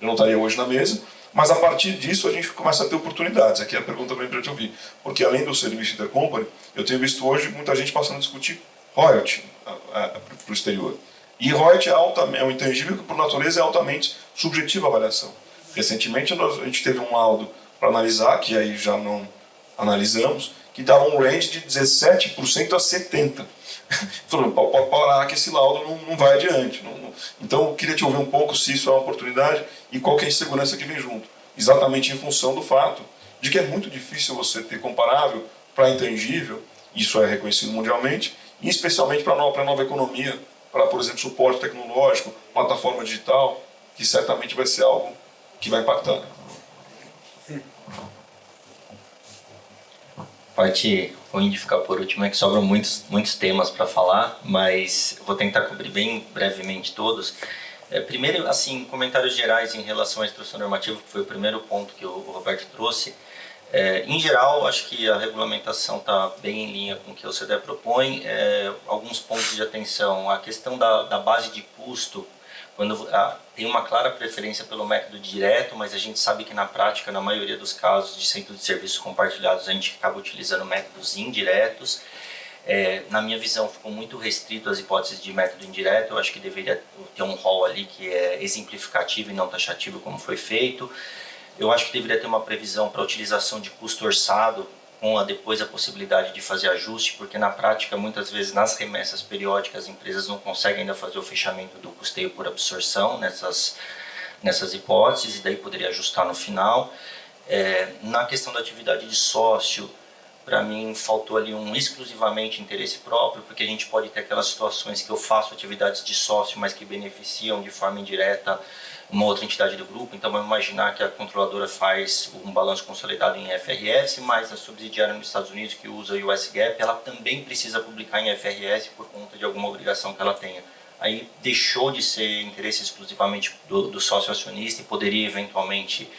não estaria hoje na mesa, mas a partir disso a gente começa a ter oportunidades. Aqui é a pergunta também para te ouvir, porque além do serviço intercompany, eu tenho visto hoje muita gente passando a discutir royalty para o exterior. E royalty é um intangível que, por natureza, é altamente subjetiva a avaliação. Recentemente, a gente teve um laudo para analisar, que aí já não analisamos, que dava um range de 17% a 70%. Falando, pode parar que esse laudo não vai adiante. Então, eu queria te ouvir um pouco se isso é uma oportunidade e qual que é a insegurança que vem junto. Exatamente em função do fato de que é muito difícil você ter comparável para intangível, isso é reconhecido mundialmente, e especialmente para a nova economia, para, por exemplo, suporte tecnológico, plataforma digital, que certamente vai ser algo que vai impactar. Parte ruim de ficar por último é que sobram muitos temas para falar, mas vou tentar cobrir bem brevemente todos. Primeiro, assim, comentários gerais em relação à instrução normativa, que foi o primeiro ponto que o Roberto trouxe. Em geral, acho que a regulamentação está bem em linha com o que o CDE propõe. Alguns pontos de atenção, a questão da base de custo, quando tem uma clara preferência pelo método direto, mas a gente sabe que na prática, na maioria dos casos de centro de serviços compartilhados, a gente acaba utilizando métodos indiretos. Na minha visão, ficou muito restrito às hipóteses de método indireto. Eu acho que deveria ter um rol ali que é exemplificativo e não taxativo, como foi feito. Eu acho que deveria ter uma previsão para a utilização de custo orçado, com depois a possibilidade de fazer ajuste, porque na prática, muitas vezes, nas remessas periódicas, as empresas não conseguem ainda fazer o fechamento do custeio por absorção nessas hipóteses, e daí poderia ajustar no final. Na questão da atividade de sócio, para mim faltou ali um exclusivamente interesse próprio, porque a gente pode ter aquelas situações que eu faço atividades de sócio, mas que beneficiam de forma indireta uma outra entidade do grupo. Então vamos imaginar que a controladora faz um balanço consolidado em IFRS, mas a subsidiária nos Estados Unidos que usa o US GAAP, ela também precisa publicar em IFRS por conta de alguma obrigação que ela tenha. Aí deixou de ser interesse exclusivamente do sócio acionista e poderia eventualmente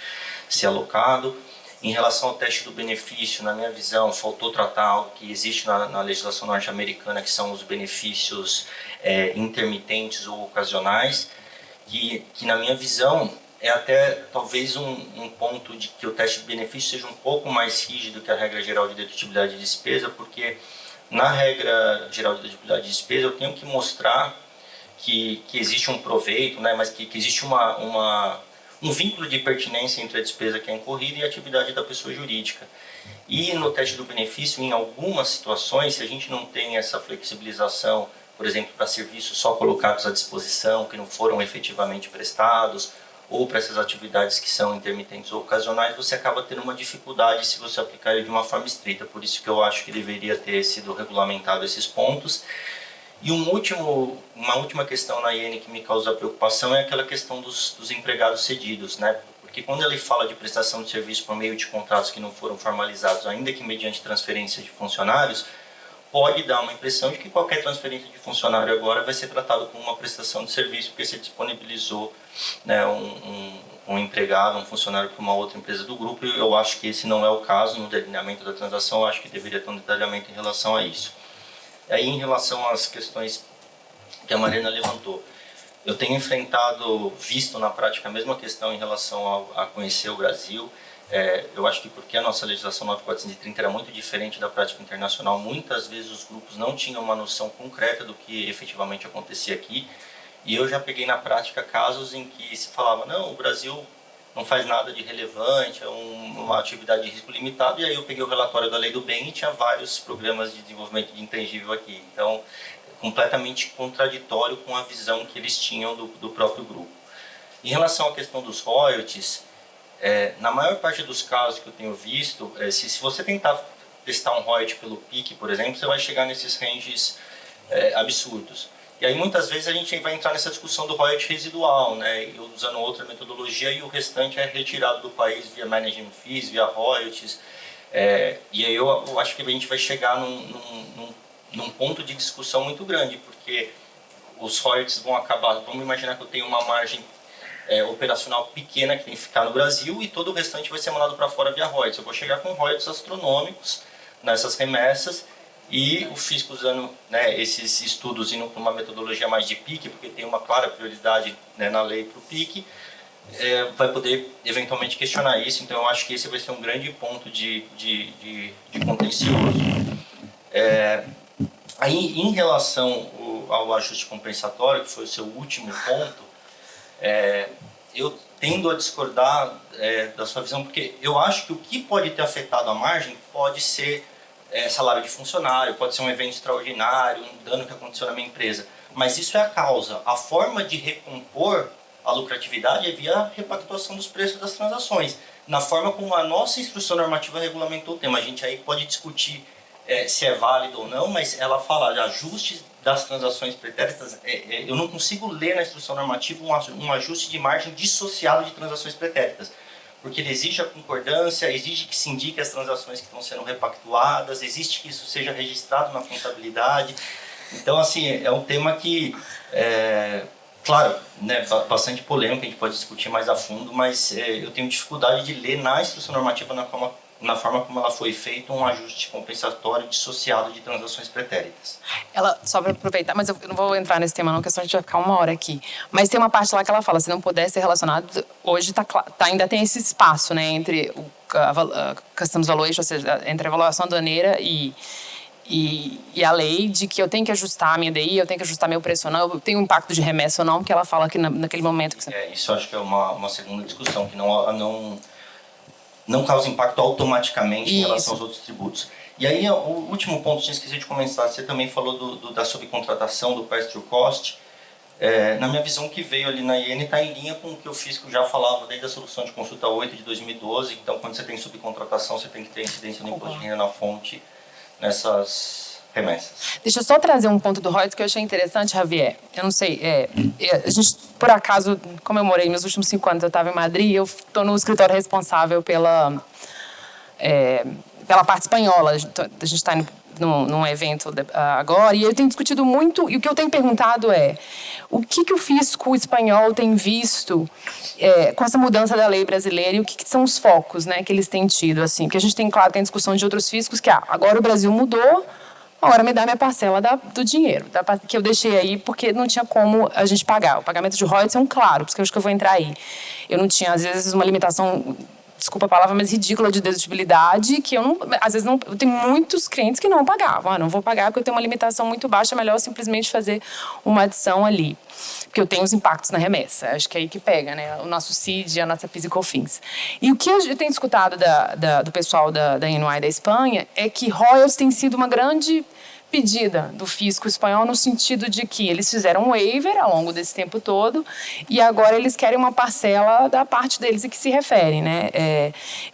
ser alocado. Em relação ao teste do benefício, na minha visão, faltou tratar algo que existe na legislação norte-americana, que são os benefícios intermitentes ou ocasionais, que na minha visão é até talvez um ponto de que o teste de benefício seja um pouco mais rígido que a regra geral de dedutibilidade de despesa, porque na regra geral de dedutibilidade de despesa eu tenho que mostrar que existe um proveito, né, mas que existe um vínculo de pertinência entre a despesa que é incorrida e a atividade da pessoa jurídica. E no teste do benefício, em algumas situações, se a gente não tem essa flexibilização, por exemplo, para serviços só colocados à disposição, que não foram efetivamente prestados, ou para essas atividades que são intermitentes ou ocasionais, você acaba tendo uma dificuldade se você aplicar ele de uma forma estrita. Por isso que eu acho que deveria ter sido regulamentado esses pontos. E uma última questão na IN que me causa preocupação é aquela questão dos empregados cedidos, né? Porque quando ele fala de prestação de serviço por meio de contratos que não foram formalizados, ainda que mediante transferência de funcionários, pode dar uma impressão de que qualquer transferência de funcionário agora vai ser tratado como uma prestação de serviço, porque você disponibilizou, né, um empregado, um funcionário para uma outra empresa do grupo, e eu acho que esse não é o caso no delineamento da transação. Eu acho que deveria ter um detalhamento em relação a isso. Aí, em relação às questões que a Mariana levantou, eu tenho visto na prática a mesma questão em relação a conhecer o Brasil. Eu acho que porque a nossa legislação 9430 era muito diferente da prática internacional, muitas vezes os grupos não tinham uma noção concreta do que efetivamente acontecia aqui. E eu já peguei na prática casos em que se falava, não, o Brasil não faz nada de relevante, é uma atividade de risco limitado, e aí eu peguei o relatório da Lei do Bem e tinha vários programas de desenvolvimento de intangível aqui. Então, completamente contraditório com a visão que eles tinham do próprio grupo. Em relação à questão dos royalties, na maior parte dos casos que eu tenho visto, se você tentar testar um royalty pelo PIC, por exemplo, você vai chegar nesses ranges absurdos. E aí muitas vezes a gente vai entrar nessa discussão do royalty residual, né, usando outra metodologia, e o restante é retirado do país via management fees, via royalties. E aí eu acho que a gente vai chegar num ponto de discussão muito grande, porque os royalties vão acabar, vamos imaginar que eu tenho uma margem operacional pequena que tem que ficar no Brasil e todo o restante vai ser mandado para fora via royalties. Eu vou chegar com royalties astronômicos nessas remessas, e o fisco usando, né, esses estudos indo para uma metodologia mais de PIC, porque tem uma clara prioridade, né, na lei para o PIC, vai poder eventualmente questionar isso. Então eu acho que esse vai ser um grande ponto de contencioso. Aí, em relação ao ajuste compensatório, que foi o seu último ponto, eu tendo a discordar da sua visão, porque eu acho que o que pode ter afetado a margem pode ser salário de funcionário, pode ser um evento extraordinário, um dano que aconteceu na minha empresa. Mas isso é a causa. A forma de recompor a lucratividade é via a repactuação dos preços das transações. Na forma como a nossa instrução normativa regulamentou o tema. A gente aí pode discutir se é válido ou não, mas ela fala de ajustes das transações pretéritas. Eu não consigo ler na instrução normativa um ajuste de margem dissociado de transações pretéritas, porque ele exige a concordância, exige que se indique as transações que estão sendo repactuadas, exige que isso seja registrado na contabilidade. Então, assim, é um tema que, claro, né, bastante polêmico, a gente pode discutir mais a fundo, mas eu tenho dificuldade de ler na instrução normativa, na forma como ela foi feita, um ajuste compensatório dissociado de transações pretéritas. Só para aproveitar, mas eu não vou entrar nesse tema não, porque senão a gente vai ficar uma hora aqui. Mas tem uma parte lá que ela fala, se não puder ser relacionado, hoje ainda tem esse espaço, né, entre a Customs Valuation, ou seja, entre a avaliação aduaneira e a lei, de que eu tenho que ajustar a minha DI, eu tenho que ajustar meu preço ou não, eu tenho um impacto de remessa ou não, que ela fala que naquele momento... Que isso eu acho que é uma segunda discussão, que não causa impacto automaticamente em relação aos outros tributos. E aí, o último ponto, tinha esquecido de comentar, você também falou da subcontratação, do pass-through cost. Na minha visão, o que veio ali na IN está em linha com o que o fisco já falava desde a solução de consulta 8 de 2012. Então, quando você tem subcontratação, você tem que ter incidência no imposto de renda na fonte nessas remessas. Deixa eu só trazer um ponto do Reuters que eu achei interessante, Javier. Eu não sei, a gente, por acaso, como eu morei nos últimos 5 anos, eu estava em Madrid, eu estou no escritório responsável pela parte espanhola. A gente está num evento agora, e eu tenho discutido muito, e o que eu tenho perguntado é o que o fisco espanhol tem visto com essa mudança da lei brasileira e o que são os focos, né, que eles têm tido, assim, porque a gente tem, claro, tem discussão de outros fiscos que agora o Brasil mudou, agora me dá minha parcela do dinheiro, que eu deixei aí porque não tinha como a gente pagar. O pagamento de royalties é um claro, porque eu acho que eu vou entrar aí. Eu não tinha, às vezes, uma limitação, desculpa a palavra, mas ridícula de dedutíbilidade, que eu não, às vezes não, eu tenho muitos clientes que não pagavam. Não vou pagar porque eu tenho uma limitação muito baixa, é melhor simplesmente fazer uma adição ali. Porque eu tenho os impactos na remessa. Acho que é aí que pega, né? O nosso CID, a nossa PIS e COFINS. E o que eu tenho escutado do pessoal da NY da Espanha é que royalties tem sido uma grande pedida do fisco espanhol no sentido de que eles fizeram um waiver ao longo desse tempo todo e agora eles querem uma parcela da parte deles e que se refere, né?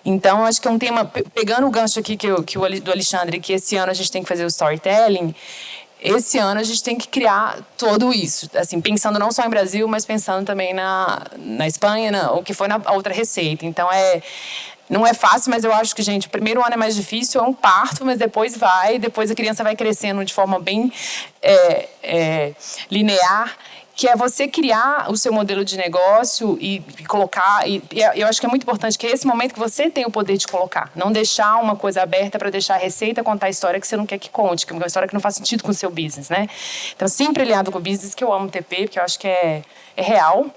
Então, acho que é um tema, pegando o gancho aqui do Alexandre, que esse ano a gente tem que fazer o storytelling, esse ano a gente tem que criar tudo isso, assim, pensando não só em Brasil, mas pensando também na Espanha, o que foi na outra receita. Então, não é fácil, mas eu acho que, gente, o primeiro ano é mais difícil, é um parto, mas depois a criança vai crescendo de forma bem linear, que é você criar o seu modelo de negócio e colocar, e eu acho que é muito importante que é esse momento que você tem o poder de colocar, não deixar uma coisa aberta para deixar a receita contar a história que você não quer que conte, que é uma história que não faz sentido com o seu business, né? Então, sempre alinhado com o business, que eu amo TP, porque eu acho que é real,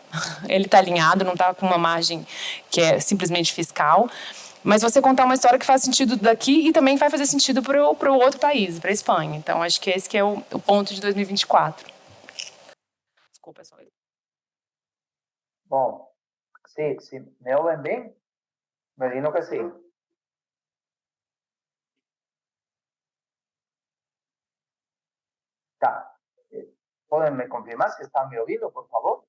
ele está alinhado, não está com uma margem que é simplesmente fiscal, mas você contar uma história que faz sentido daqui e também vai fazer sentido para o outro país, para a Espanha. Então, acho que esse que é o ponto de 2024. Desculpa, pessoal. Bom, sí, ¿me oyen bien? Me imagino que sí. Tá. ¿Pueden me confirmar si están me ouvindo, por favor?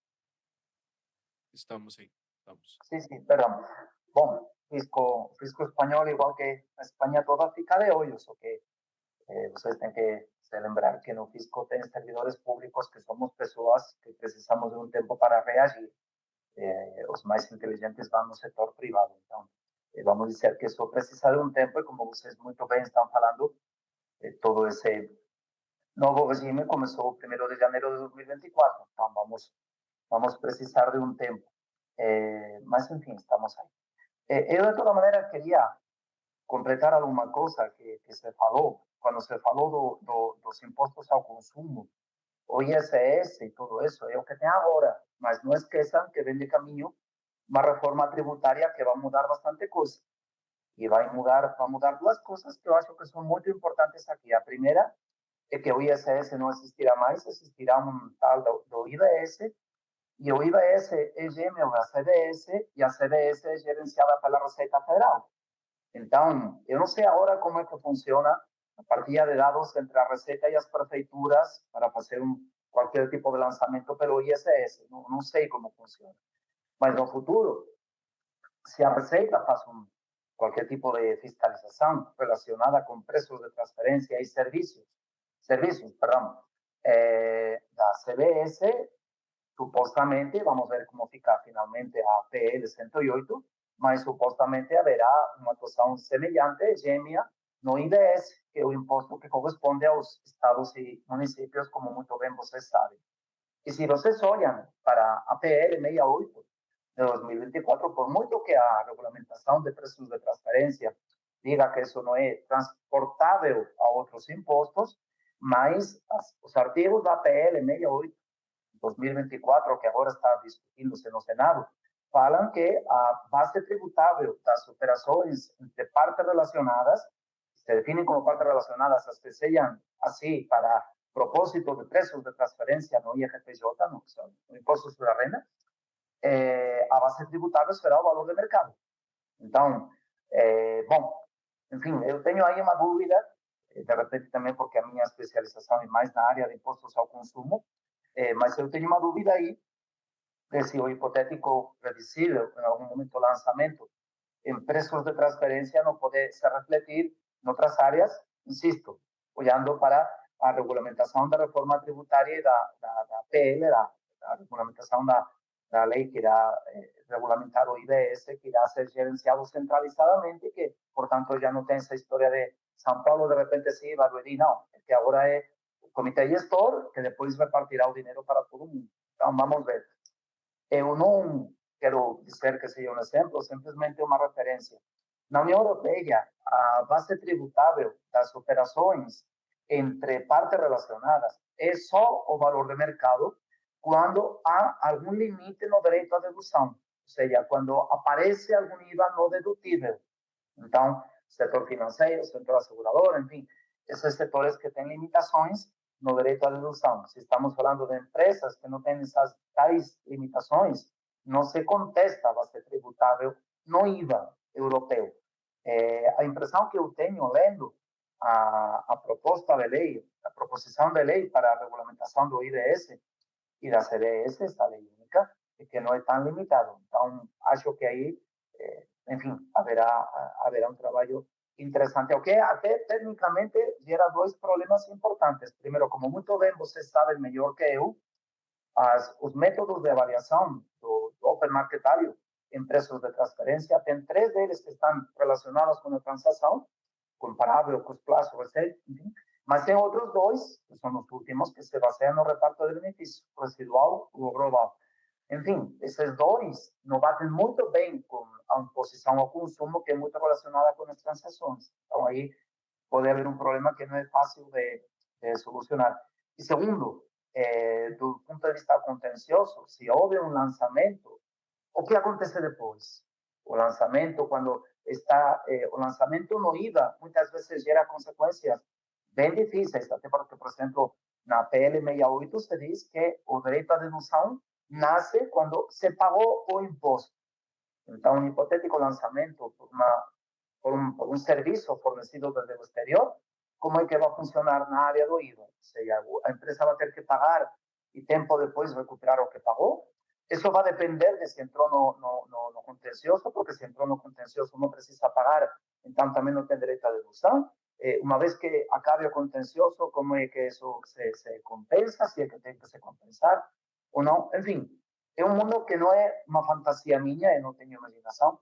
Estamos aí. Estamos. Sí, perdón. Bom, fisco espanhol, igual que a Espanha toda, fica de olho, só que vocês têm que se lembrar que no fisco tem servidores públicos que somos pessoas que precisamos de um tempo para reagir. Os mais inteligentes vão no setor privado. Então, vamos dizer que só precisa de um tempo, e como vocês muito bem estão falando, todo esse novo regime começou o 1º de janeiro de 2024. Então, vamos precisar de um tempo. Mas, enfim, estamos aí. Eu, de toda maneira, queria completar alguma coisa que se falou, quando se falou dos impostos ao consumo, o ISS e tudo isso, é o que tem agora. Mas não esqueçam que vem de caminho uma reforma tributária que vai mudar bastante coisa. E vai mudar duas coisas que eu acho que são muito importantes aqui. A primeira é que o ISS não existirá mais, existirá um tal do IBS, e o IBS é gêmeo da CBS, e a CBS é gerenciada pela Receita Federal. Então, eu não sei agora como é que funciona a partilha de dados entre a Receita e as prefeituras para fazer qualquer tipo de lançamento pelo ISS. Não sei como funciona. Mas no futuro, se a Receita faz qualquer tipo de fiscalização relacionada com preços de transferência e serviços, da CBS, supostamente, vamos ver como fica finalmente a PL 108, mas supostamente haverá uma atuação semelhante, gêmea, no IBS, que é o imposto que corresponde aos estados e municípios, como muito bem vocês sabem. E se vocês olham para a PL 68 de 2024, por muito que a regulamentação de preços de transferência diga que isso não é transportável a outros impostos, mas os artigos da PL 68 de 2024, que agora está discutindo-se no Senado, falam que a base tributável das operações entre partes relacionadas, se definem como partes relacionadas as que sejam assim para propósito de preços de transferência no IRPJ, no Imposto sobre a Renda, a base tributável será o valor de mercado. Então, bom, enfim, eu tenho aí uma dúvida, de repente também porque a minha especialização é mais na área de impostos ao consumo, Mas eu tenho uma dúvida aí, de se o hipotético previsível, em algum momento, lançamento em preços de transferência não pode se refletir em outras áreas, insisto, olhando para a regulamentação da reforma tributária e da PL, da regulamentação da lei que irá regulamentar o IBS, que irá ser gerenciado centralizadamente, que, portanto, já não tem essa história de São Paulo, de repente, sim, Barueri, não. É que agora é o comitê gestor, que depois repartirá o dinheiro para todo mundo. Então, vamos ver. Eu não quero dizer que seja um exemplo, simplesmente uma referência. Na União Europeia, a base tributável das operações entre partes relacionadas é só o valor de mercado quando há algum limite no direito à dedução, ou seja, quando aparece algum IVA não dedutível. Então, setor financeiro, setor asegurador, enfim, esses setores que têm limitações no direito à dedução. Se estamos falando de empresas que não têm essas tais limitações, não se contesta a base tributável no IVA europeu. A impressão que eu tenho lendo a proposta de lei, a proposição de lei para a regulamentação do IDS e da CDS, essa lei única, é que não é tão limitado. Então, acho que aí, enfim, haverá um trabalho interessante, o que até tecnicamente gera dois problemas importantes. Primeiro, como muito bem vocês sabem melhor que eu, os métodos de avaliação do Open Market Value em preços de transferência, tem 3 deles que estão relacionados com a transação, comparável, custo plazo, receita, enfim, mas tem outros 2, que são os últimos, que se baseiam no reparto de benefício, residual ou global. Enfim, esses 2 não batem muito bem com a imposição ao consumo, que é muito relacionada com as transações. Então, aí pode haver um problema que não é fácil de solucionar. E segundo, do ponto de vista contencioso, se houve um lançamento, o que acontece depois? O lançamento, quando está o lançamento no IVA, muitas vezes gera consequências bem difíceis, até porque, por exemplo, na PL 68 se diz que o direito à dedução nasce quando se pagou o imposto. Então, um hipotético lançamento por um serviço fornecido desde o exterior, como é que vai funcionar na área do IVA? Ou seja, a empresa vai ter que pagar e tempo depois recuperar o que pagou. Isso vai depender de se entrou no contencioso, porque se entrou no contencioso não precisa pagar, então também não tem direito à dedução. Uma vez que acabe o contencioso, como é que isso se compensa, se é que tem que se compensar ou não. Enfim, é um mundo que não é uma fantasia minha, eu não tenho imaginação,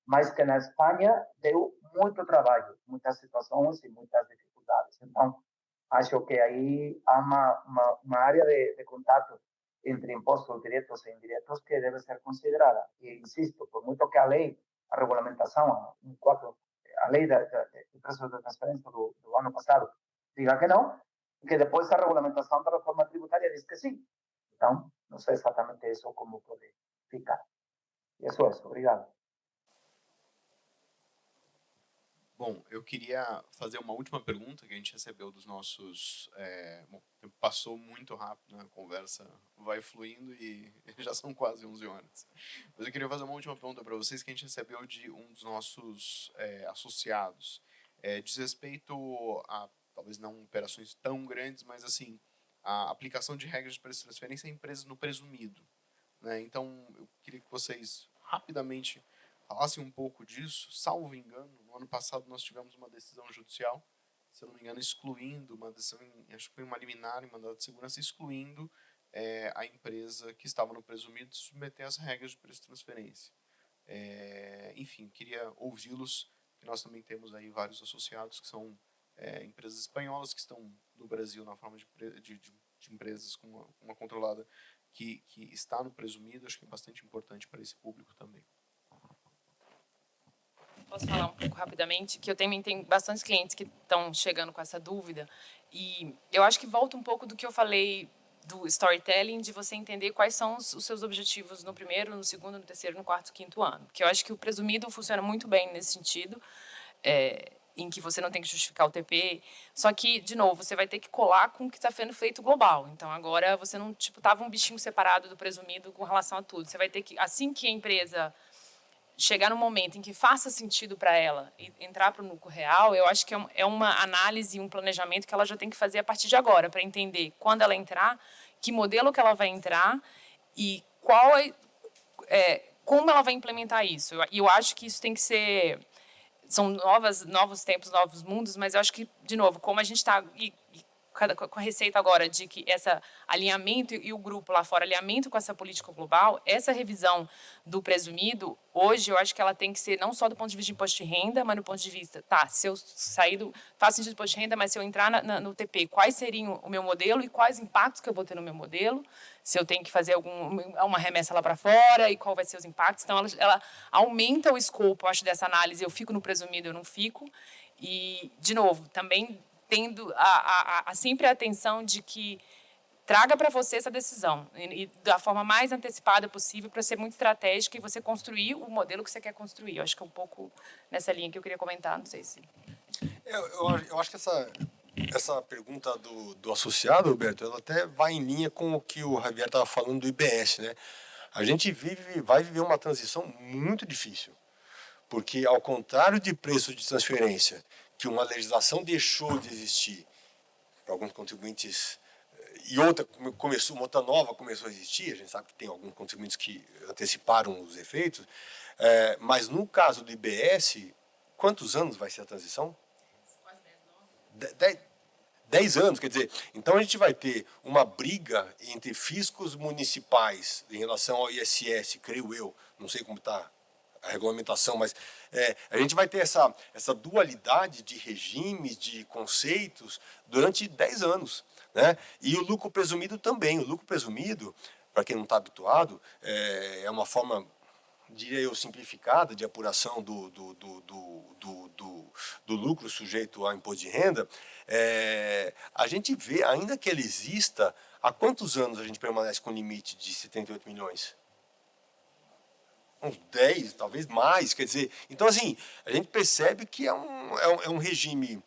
mas que na Espanha deu muito trabalho, muitas situações e muitas dificuldades. Então, acho que aí há uma área de contato entre impostos diretos e indiretos que deve ser considerada. E, insisto, por muito que a lei, a regulamentação, a lei de preços de transferência do ano passado diga que não, que depois a regulamentação da reforma tributária diz que sim. Então, não sei exatamente isso como pode ficar. E isso é isso. Obrigado. Bom, eu queria fazer uma última pergunta que a gente recebeu dos nossos... Bom, passou muito rápido, né? A conversa vai fluindo e já são quase 11 horas. Mas eu queria fazer uma última pergunta para vocês que a gente recebeu de um dos nossos associados. Diz respeito a, talvez não operações tão grandes, mas assim, a aplicação de regras de preço de transferência em empresas no presumido, né? Então, eu queria que vocês rapidamente falassem um pouco disso. Salvo engano, no ano passado nós tivemos uma decisão judicial, se eu não me engano, excluindo uma decisão, acho que foi uma liminar em mandado de segurança, excluindo a empresa que estava no presumido de submeter as regras de preço de transferência. Enfim, queria ouvi-los, que nós também temos aí vários associados que são empresas espanholas que estão no Brasil na forma de empresas com uma controlada que está no presumido. Acho que é bastante importante para esse público também. Posso falar um pouco rapidamente? Que eu também tenho bastante clientes que estão chegando com essa dúvida. E eu acho que volta um pouco do que eu falei do storytelling, de você entender quais são os seus objetivos no primeiro, no segundo, no terceiro, no quarto, quinto ano. Porque eu acho que o presumido funciona muito bem nesse sentido, em que você não tem que justificar o TP. Só que, de novo, você vai ter que colar com o que está sendo feito global. Então, agora, você não tava um bichinho separado do presumido com relação a tudo. Você vai ter que, assim que a empresa chegar num momento em que faça sentido para ela e entrar para o núcleo real, eu acho que é uma análise, um planejamento que ela já tem que fazer a partir de agora, para entender quando ela entrar, que modelo que ela vai entrar e como ela vai implementar isso. E eu acho que isso tem que ser... São novos tempos, novos mundos, mas eu acho que, de novo, como a gente está com a receita agora de que esse alinhamento e o grupo lá fora, alinhamento com essa política global, essa revisão do presumido, hoje eu acho que ela tem que ser não só do ponto de vista de imposto de renda, mas no ponto de vista, se eu sair faço sentido de imposto de renda, mas se eu entrar no TP, quais seriam o meu modelo e quais impactos que eu vou ter no meu modelo, se eu tenho que fazer uma remessa lá para fora e qual vai ser os impactos. Então, ela aumenta o escopo, eu acho, dessa análise. Eu fico no presumido, eu não fico. E, de novo, também tendo sempre a atenção de que traga para você essa decisão e da forma mais antecipada possível para ser muito estratégica e você construir o modelo que você quer construir. Eu acho que é um pouco nessa linha que eu queria comentar, não sei se... Eu acho que essa pergunta do associado, Roberto, ela até vai em linha com o que o Javier estava falando do IBS, né? A gente vai viver uma transição muito difícil, porque ao contrário de preço de transferência, que uma legislação deixou de existir para alguns contribuintes e uma outra nova começou a existir, a gente sabe que tem alguns contribuintes que anteciparam os efeitos, mas no caso do IBS, quantos anos vai ser a transição? Quase 10 10 anos, quer dizer, então a gente vai ter uma briga entre fiscos municipais em relação ao ISS, creio eu, não sei como está a regulamentação, mas a gente vai ter essa dualidade de regimes, de conceitos, durante 10 anos. Né? E o lucro presumido também. O lucro presumido, para quem não está habituado, é uma forma, diria eu, simplificada de apuração do lucro sujeito ao imposto de renda. A gente vê, ainda que ele exista, há quantos anos a gente permanece com o limite de 78 milhões? Uns 10, talvez mais, quer dizer, então assim, a gente percebe que é um regime,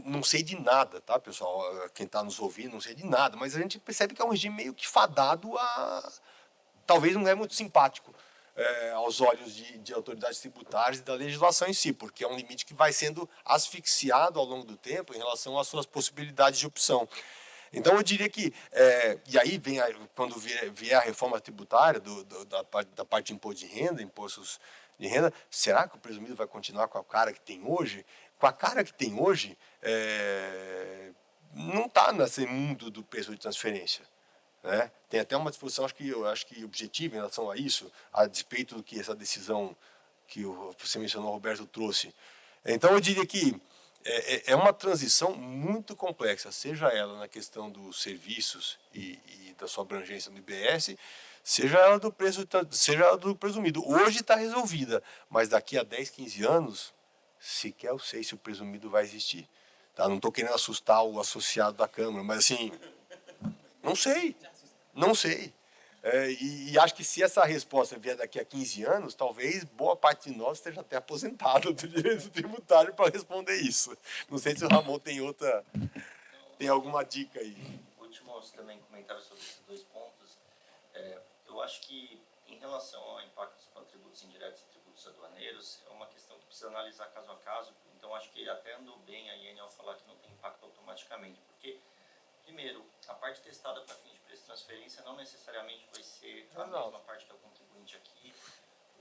não sei de nada, tá, pessoal, quem está nos ouvindo, não sei de nada, mas a gente percebe que é um regime meio que fadado talvez não é muito simpático aos olhos de autoridades tributárias e da legislação em si, porque é um limite que vai sendo asfixiado ao longo do tempo em relação às suas possibilidades de opção. Então, eu diria que, e aí vem, quando vier a reforma tributária da parte de impostos de renda, será que o presumido vai continuar com a cara que tem hoje? Com a cara que tem hoje, não está nesse mundo do preço de transferência. Né? Tem até uma disposição, acho que objetiva em relação a isso, a despeito do que essa decisão que você mencionou, Roberto, trouxe. Então, eu diria que é uma transição muito complexa, seja ela na questão dos serviços e da sua abrangência no IBS, seja ela do presumido. Hoje está resolvida, mas daqui a 10, 15 anos, sequer eu sei se o presumido vai existir. Tá? Não estou querendo assustar o associado da Câmara, mas assim, não sei. E acho que se essa resposta vier daqui a 15 anos, talvez boa parte de nós esteja até aposentado do direito tributário para responder isso. Não sei se o Ramon tem alguma dica aí. Últimos também comentários sobre esses dois pontos. Eu acho que, em relação ao impacto dos contributos indiretos e tributos aduaneiros, é uma questão que precisa analisar caso a caso. Então, acho que até andou bem a IN ao falar que não tem impacto automaticamente, porque, primeiro, a parte testada para fins de preço de transferência não necessariamente vai ser a mesma parte que é o contribuinte aqui.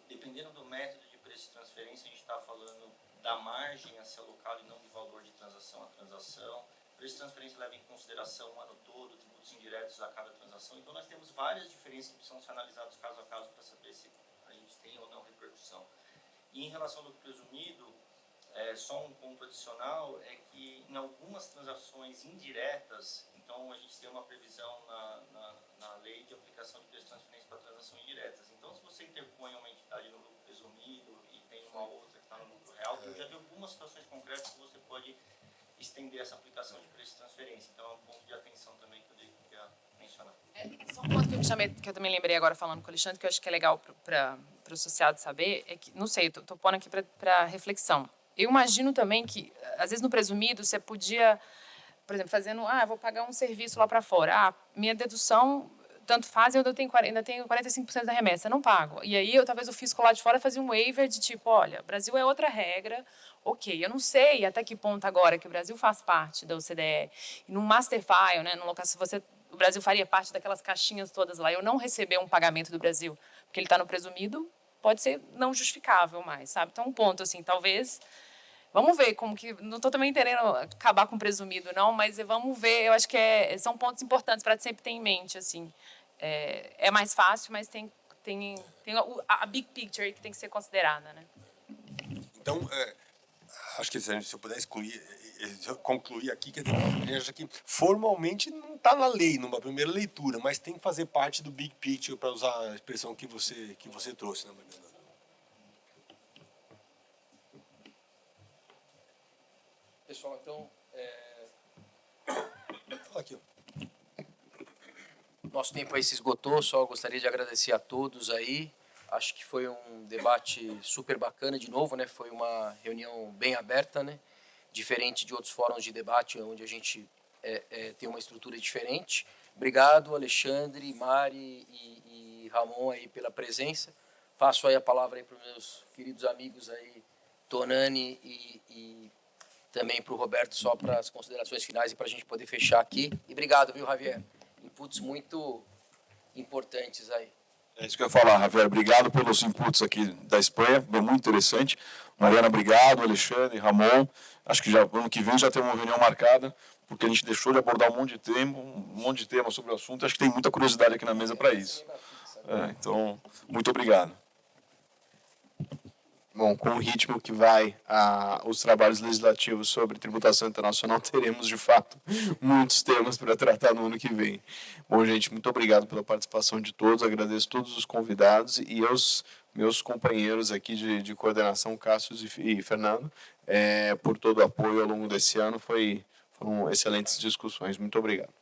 Dependendo do método de preço de transferência, a gente está falando da margem a ser alocada e não do valor de transação a transação. O preço de transferência leva em consideração o ano todo, tributos indiretos a cada transação. Então, nós temos várias diferenças que precisam ser analisadas caso a caso para saber se a gente tem ou não repercussão. E em relação ao presumido, só um ponto adicional é que em algumas transações indiretas, então a gente tem uma previsão na lei de aplicação de preço de transferência para transações indiretas. Então, se você interpõe uma entidade no lucro presumido e tem uma outra que está no lucro real, já tem algumas situações concretas que você pode estender essa aplicação de preço de transferência. Então, é um ponto de atenção também que eu queria mencionar. Só um ponto que eu também lembrei agora falando com o Alexandre, que eu acho que é legal para o associado saber, é que, não sei, estou pondo aqui para reflexão. Eu imagino também que, às vezes, no presumido, você podia, por exemplo, vou pagar um serviço lá para fora. Minha dedução tanto faz, eu ainda tenho 45% da remessa, eu não pago. E aí, talvez o fisco lá de fora fazia um waiver de tipo, olha, o Brasil é outra regra, ok. Eu não sei até que ponto agora que o Brasil faz parte da OCDE. E no Master File, né, no local, se o Brasil faria parte daquelas caixinhas todas lá, eu não receber um pagamento do Brasil, porque ele está no presumido, pode ser não justificável mais, sabe? Então, um ponto, assim, talvez... Vamos ver como que... Não estou também querendo acabar com o presumido, não, mas vamos ver. Eu acho que são pontos importantes para sempre ter em mente, assim. É mais fácil, mas tem a big picture que tem que ser considerada, né? Então, acho que se eu puder concluir aqui, quer dizer, acho que formalmente não está na lei, numa primeira leitura, mas tem que fazer parte do big picture, para usar a expressão que você trouxe, né, Mariana? Pessoal, então, Aqui, ó. nosso tempo aí se esgotou, só gostaria de agradecer a todos aí. Acho que foi um debate super bacana de novo, né? Foi uma reunião bem aberta, né? Diferente de outros fóruns de debate, onde a gente tem uma estrutura diferente. Obrigado, Alexandre, Mari e Ramon aí pela presença. Passo aí a palavra aí para os meus queridos amigos aí, Tonani e também para o Roberto, só para as considerações finais e para a gente poder fechar aqui. E obrigado, viu, Javier? Inputs muito importantes aí. É isso que eu ia falar, Javier. Obrigado pelos inputs aqui da Espanha, foi muito interessante. Mariana, obrigado. Alexandre, Ramon. Acho que já ano que vem já tem uma reunião marcada, porque a gente deixou de abordar um monte de temas sobre o assunto. Acho que tem muita curiosidade aqui na mesa para isso. Então, muito obrigado. Bom, com o ritmo que vai os trabalhos legislativos sobre tributação internacional, teremos, de fato, muitos temas para tratar no ano que vem. Bom, gente, muito obrigado pela participação de todos, agradeço todos os convidados e aos meus companheiros aqui de coordenação, Cássio e Fernando, por todo o apoio ao longo desse ano. Foram excelentes discussões. Muito obrigado.